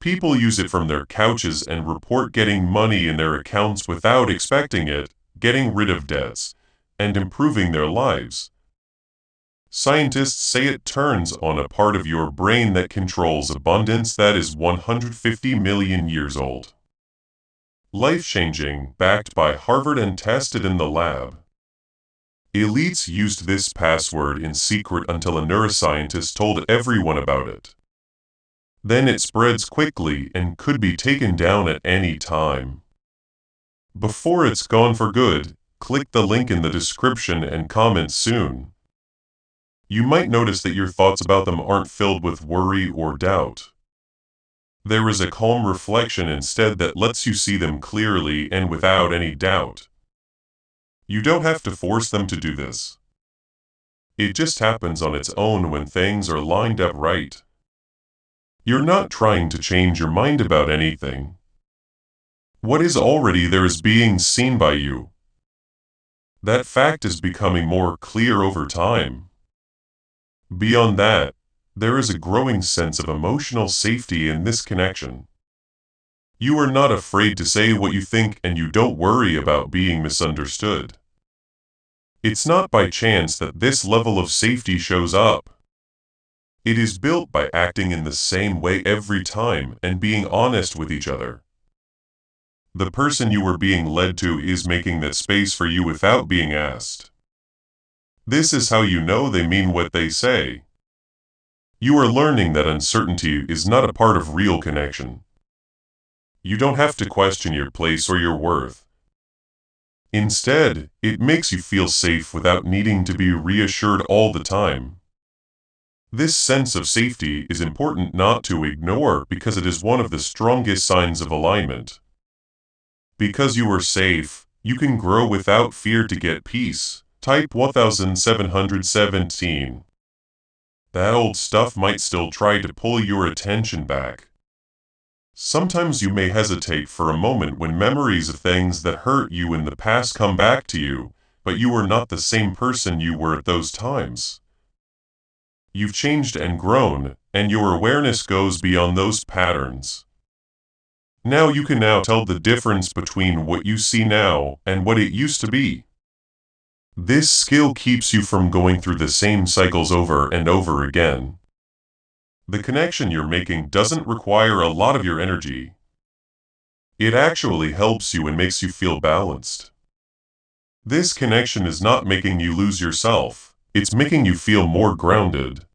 Speaker 1: People use it from their couches and report getting money in their accounts without expecting it, getting rid of debts, and improving their lives. Scientists say it turns on a part of your brain that controls abundance that is 150 million years old. Life-changing, backed by Harvard and tested in the lab. Elites used this password in secret until a neuroscientist told everyone about it. Then it spreads quickly and could be taken down at any time. Before it's gone for good, click the link in the description and comment soon. You might notice that your thoughts about them aren't filled with worry or doubt. There is a calm reflection instead that lets you see them clearly and without any doubt. You don't have to force them to do this. It just happens on its own when things are lined up right. You're not trying to change your mind about anything. What is already there is being seen by you. That fact is becoming more clear over time. Beyond that, there is a growing sense of emotional safety in this connection. You are not afraid to say what you think and you don't worry about being misunderstood. It's not by chance that this level of safety shows up. It is built by acting in the same way every time and being honest with each other. The person you are being led to is making that space for you without being asked. This is how you know they mean what they say. You are learning that uncertainty is not a part of real connection. You don't have to question your place or your worth. Instead, it makes you feel safe without needing to be reassured all the time. This sense of safety is important not to ignore because it is one of the strongest signs of alignment. Because you are safe, you can grow without fear to get peace. Type 1717. That old stuff might still try to pull your attention back. Sometimes you may hesitate for a moment when memories of things that hurt you in the past come back to you, but you are not the same person you were at those times. You've changed and grown, and your awareness goes beyond those patterns. Now you can tell the difference between what you see now and what it used to be. This skill keeps you from going through the same cycles over and over again. The connection you're making doesn't require a lot of your energy. It actually helps you and makes you feel balanced. This connection is not making you lose yourself, it's making you feel more grounded.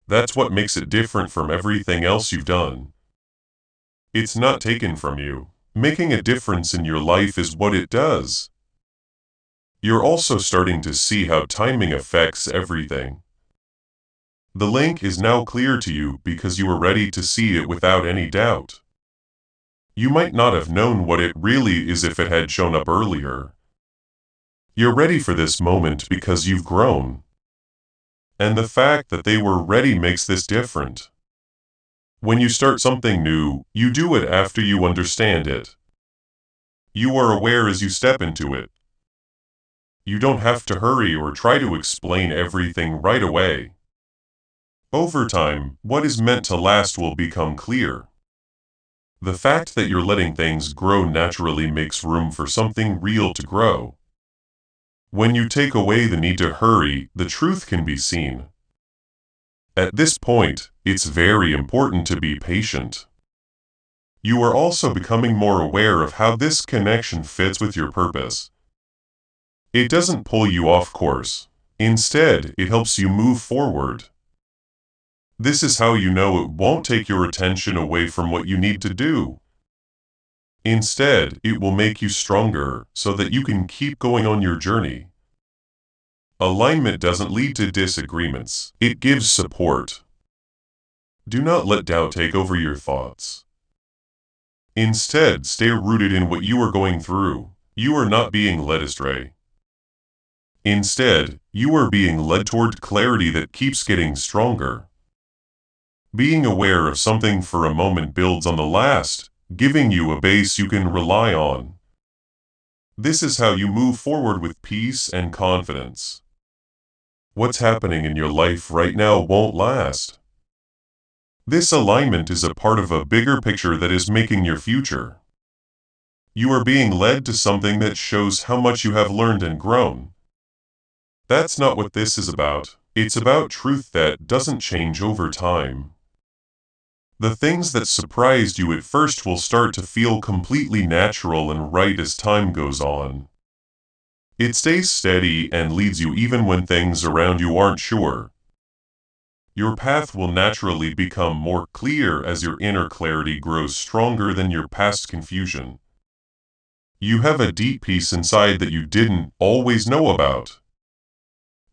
Speaker 1: That's what makes it different from everything else you've done. It's not taken from you. Making a difference in your life is what it does. You're also starting to see how timing affects everything. The link is now clear to you because you are ready to see it without any doubt. You might not have known what it really is if it had shown up earlier. You're ready for this moment because you've grown. And the fact that they were ready makes this different. When you start something new, you do it after you understand it. You are aware as you step into it. You don't have to hurry or try to explain everything right away. Over time, what is meant to last will become clear. The fact that you're letting things grow naturally makes room for something real to grow. When you take away the need to hurry, the truth can be seen. At this point, it's very important to be patient. You are also becoming more aware of how this connection fits with your purpose. It doesn't pull you off course. Instead, it helps you move forward. This is how you know it won't take your attention away from what you need to do. Instead, it will make you stronger so that you can keep going on your journey. Alignment doesn't lead to disagreements, it gives support. Do not let doubt take over your thoughts. Instead, stay rooted in what you are going through. You are not being led astray. Instead, you are being led toward clarity that keeps getting stronger. Being aware of something for a moment builds on the last, giving you a base you can rely on. This is how you move forward with peace and confidence. What's happening in your life right now won't last. This alignment is a part of a bigger picture that is making your future. You are being led to something that shows how much you have learned and grown. That's not what this is about. It's about truth that doesn't change over time. The things that surprised you at first will start to feel completely natural and right as time goes on. It stays steady and leads you even when things around you aren't sure. Your path will naturally become more clear as your inner clarity grows stronger than your past confusion. You have a deep peace inside that you didn't always know about.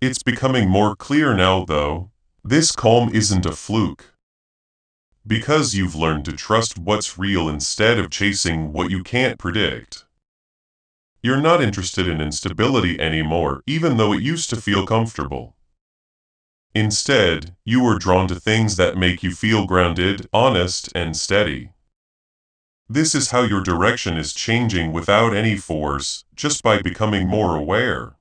Speaker 1: It's becoming more clear now, though. This calm isn't a fluke. Because you've learned to trust what's real instead of chasing what you can't predict. You're not interested in instability anymore, even though it used to feel comfortable. Instead, you are drawn to things that make you feel grounded, honest, and steady. This is how your direction is changing without any force, just by becoming more aware.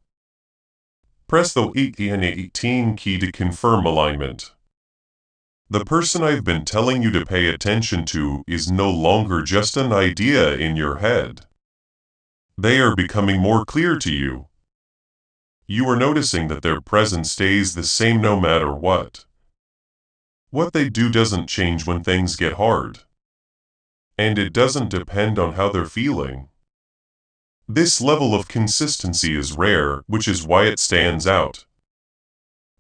Speaker 1: Press the 18 key to confirm alignment. The person I've been telling you to pay attention to is no longer just an idea in your head. They are becoming more clear to you. You are noticing that their presence stays the same no matter what. What they do doesn't change when things get hard. And it doesn't depend on how they're feeling. This level of consistency is rare, which is why it stands out.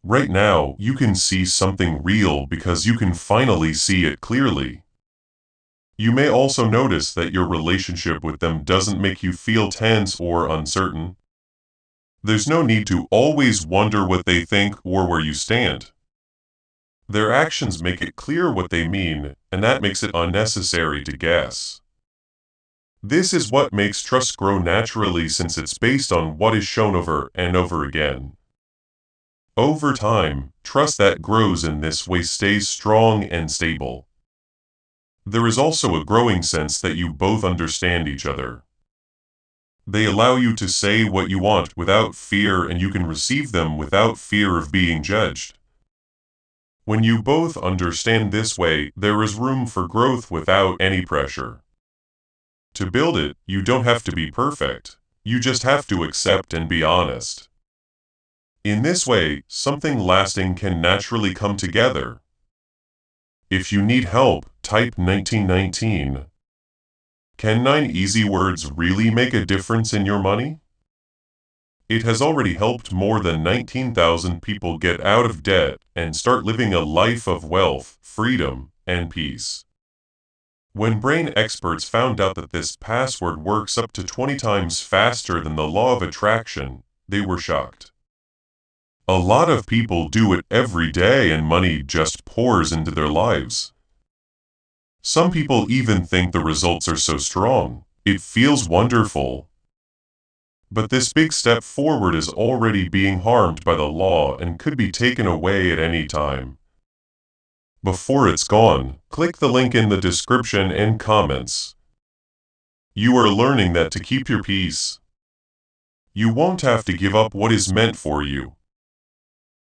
Speaker 1: Right now, you can see something real because you can finally see it clearly. You may also notice that your relationship with them doesn't make you feel tense or uncertain. There's no need to always wonder what they think or where you stand. Their actions make it clear what they mean, and that makes it unnecessary to guess. This is what makes trust grow naturally since it's based on what is shown over and over again. Over time, trust that grows in this way stays strong and stable. There is also a growing sense that you both understand each other. They allow you to say what you want without fear, and you can receive them without fear of being judged. When you both understand this way, there is room for growth without any pressure. To build it, you don't have to be perfect. You just have to accept and be honest. In this way, something lasting can naturally come together. If you need help, type 1919. Can 9 easy words really make a difference in your money? It has already helped more than 19,000 people get out of debt and start living a life of wealth, freedom, and peace. When brain experts found out that this password works up to 20 times faster than the law of attraction, they were shocked. A lot of people do it every day and money just pours into their lives. Some people even think the results are so strong, it feels wonderful. But this big step forward is already being harmed by the law and could be taken away at any time. Before it's gone, click the link in the description and comments. You are learning that to keep your peace, you won't have to give up what is meant for you.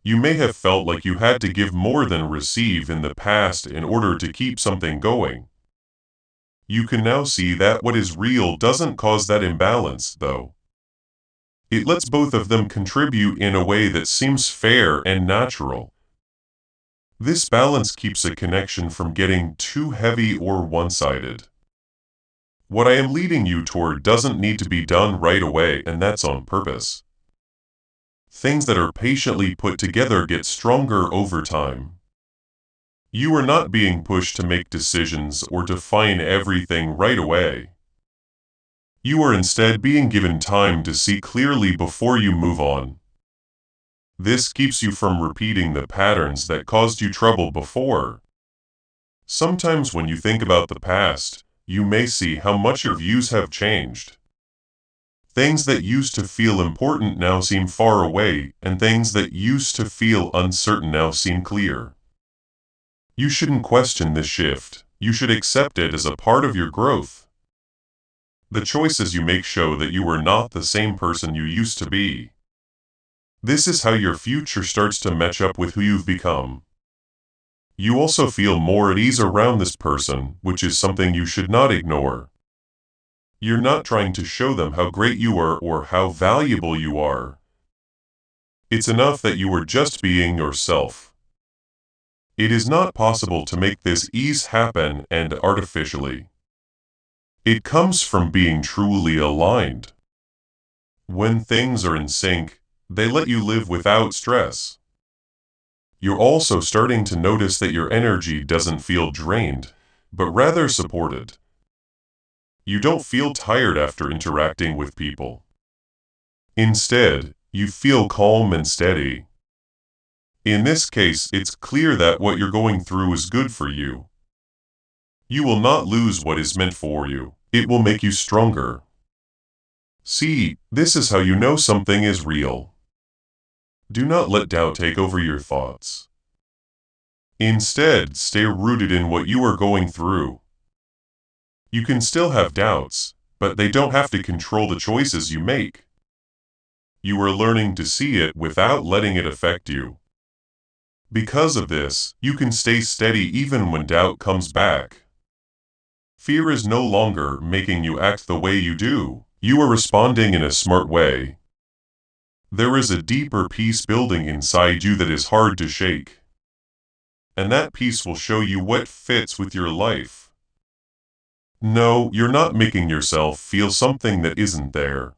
Speaker 1: You may have felt like you had to give more than receive in the past in order to keep something going. You can now see that what is real doesn't cause that imbalance, though. It lets both of them contribute in a way that seems fair and natural. This balance keeps a connection from getting too heavy or one-sided. What I am leading you toward doesn't need to be done right away, and that's on purpose. Things that are patiently put together get stronger over time. You are not being pushed to make decisions or define everything right away. You are instead being given time to see clearly before you move on. This keeps you from repeating the patterns that caused you trouble before. Sometimes when you think about the past, you may see how much your views have changed. Things that used to feel important now seem far away, and things that used to feel uncertain now seem clear. You shouldn't question this shift. You should accept it as a part of your growth. The choices you make show that you are not the same person you used to be. This is how your future starts to match up with who you've become. You also feel more at ease around this person, which is something you should not ignore. You're not trying to show them how great you are or how valuable you are. It's enough that you are just being yourself. It is not possible to make this ease happen and artificially. It comes from being truly aligned. When things are in sync, they let you live without stress. You're also starting to notice that your energy doesn't feel drained, but rather supported. You don't feel tired after interacting with people. Instead, you feel calm and steady. In this case, it's clear that what you're going through is good for you. You will not lose what is meant for you. It will make you stronger. See, this is how you know something is real. Do not let doubt take over your thoughts. Instead, stay rooted in what you are going through. You can still have doubts, but they don't have to control the choices you make. You are learning to see it without letting it affect you. Because of this, you can stay steady even when doubt comes back. Fear is no longer making you act the way you do. You are responding in a smart way. There is a deeper peace building inside you that is hard to shake. And that peace will show you what fits with your life. No, you're not making yourself feel something that isn't there.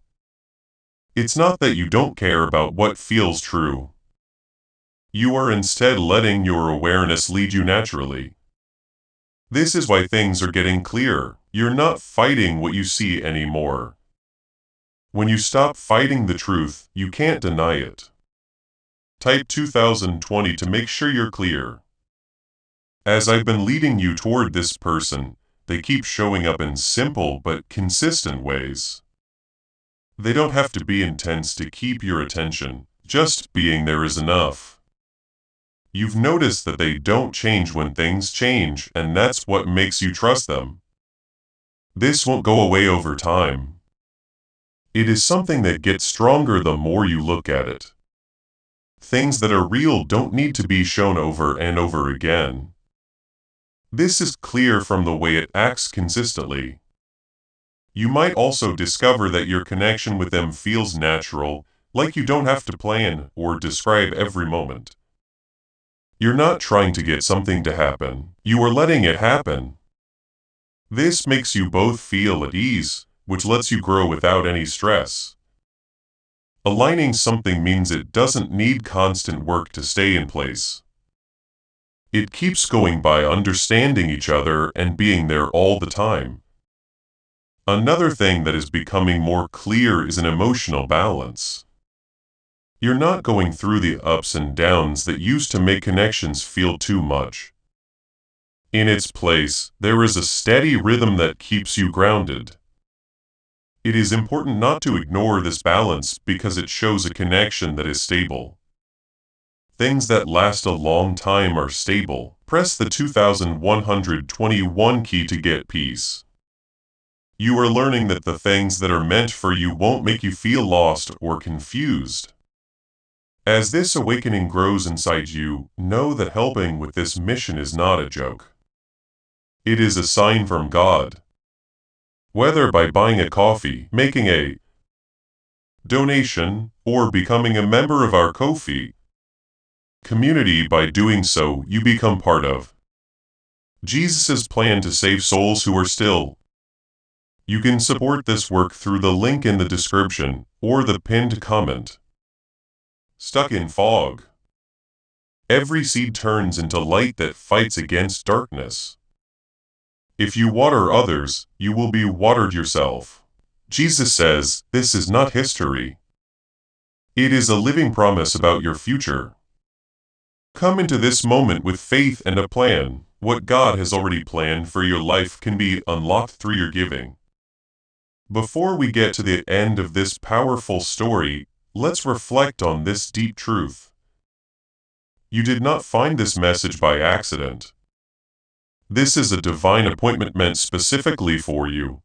Speaker 1: It's not that you don't care about what feels true. You are instead letting your awareness lead you naturally. This is why things are getting clearer. You're not fighting what you see anymore. When you stop fighting the truth, you can't deny it. Type 2020 to make sure you're clear. As I've been leading you toward this person, they keep showing up in simple but consistent ways. They don't have to be intense to keep your attention. Just being there is enough. You've noticed that they don't change when things change, and that's what makes you trust them. This won't go away over time. It is something that gets stronger the more you look at it. Things that are real don't need to be shown over and over again. This is clear from the way it acts consistently. You might also discover that your connection with them feels natural, like you don't have to plan or describe every moment. You're not trying to get something to happen, you are letting it happen. This makes you both feel at ease, which lets you grow without any stress. Aligning something means it doesn't need constant work to stay in place. It keeps going by understanding each other and being there all the time. Another thing that is becoming more clear is an emotional balance. You're not going through the ups and downs that used to make connections feel too much. In its place, there is a steady rhythm that keeps you grounded. It is important not to ignore this balance because it shows a connection that is stable. Things that last a long time are stable. Press the 2121 key to get peace. You are learning that the things that are meant for you won't make you feel lost or confused. As this awakening grows inside you, know that helping with this mission is not a joke. It is a sign from God. Whether by buying a coffee, making a donation, or becoming a member of our Ko-fi community, by doing so, you become part of Jesus' plan to save souls who are still. You can support this work through the link in the description or the pinned comment. Stuck in fog. Every seed turns into light that fights against darkness. If you water others, you will be watered yourself. Jesus says, this is not history. It is a living promise about your future. Come into this moment with faith and a plan. What God has already planned for your life can be unlocked through your giving. Before we get to the end of this powerful story, let's reflect on this deep truth. You did not find this message by accident. This is a divine appointment meant specifically for you.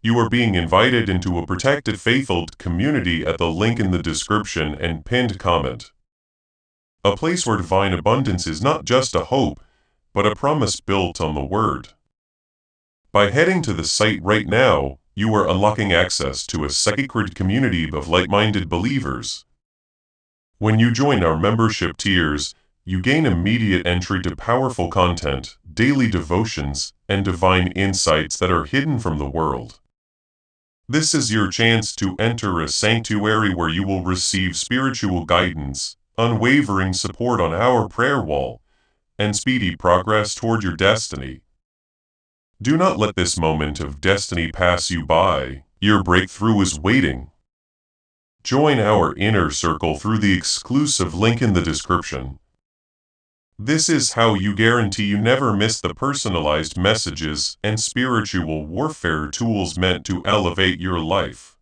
Speaker 1: You are being invited into a protected, faith-filled community at the link in the description and pinned comment. A place where divine abundance is not just a hope, but a promise built on the Word. By heading to the site right now, you are unlocking access to a sacred community of like-minded believers. When you join our membership tiers, you gain immediate entry to powerful content, daily devotions, and divine insights that are hidden from the world. This is your chance to enter a sanctuary where you will receive spiritual guidance, unwavering support on our prayer wall, and speedy progress toward your destiny. Do not let this moment of destiny pass you by. Your breakthrough is waiting. Join our inner circle through the exclusive link in the description. This is how you guarantee you never miss the personalized messages and spiritual warfare tools meant to elevate your life.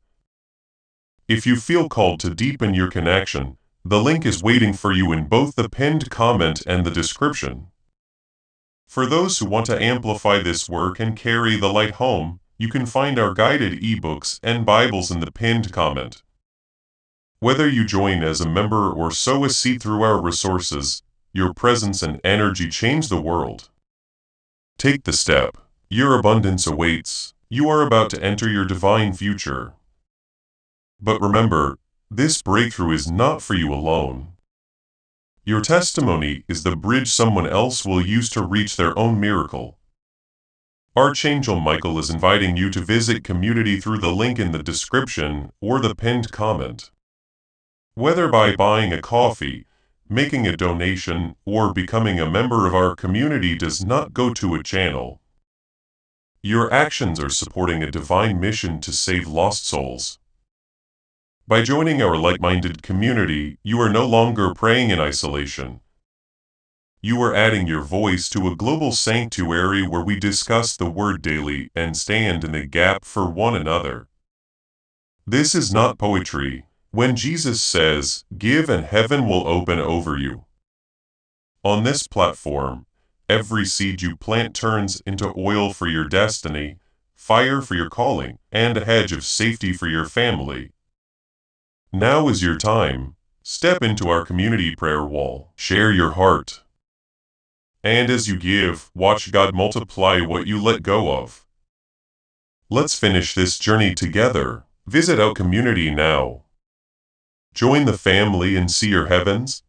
Speaker 1: If you feel called to deepen your connection, the link is waiting for you in both the pinned comment and the description. For those who want to amplify this work and carry the light home, you can find our guided ebooks and Bibles in the pinned comment. Whether you join as a member or sow a seed through our resources, your presence and energy change the world. Take the step. Your abundance awaits. You are about to enter your divine future. But remember, this breakthrough is not for you alone. Your testimony is the bridge someone else will use to reach their own miracle. Archangel Michael is inviting you to visit community through the link in the description or the pinned comment. Whether by buying a coffee, making a donation, or becoming a member of our community does not go to a channel. Your actions are supporting a divine mission to save lost souls. By joining our like-minded community, you are no longer praying in isolation. You are adding your voice to a global sanctuary where we discuss the Word daily and stand in the gap for one another. This is not poetry. When Jesus says, "Give and heaven will open over you." On this platform, every seed you plant turns into oil for your destiny, fire for your calling, and a hedge of safety for your family. Now is your time. Step into our community prayer wall. Share your heart. And as you give, watch God multiply what you let go of. Let's finish this journey together. Visit our community now. Join the family and see your heavens.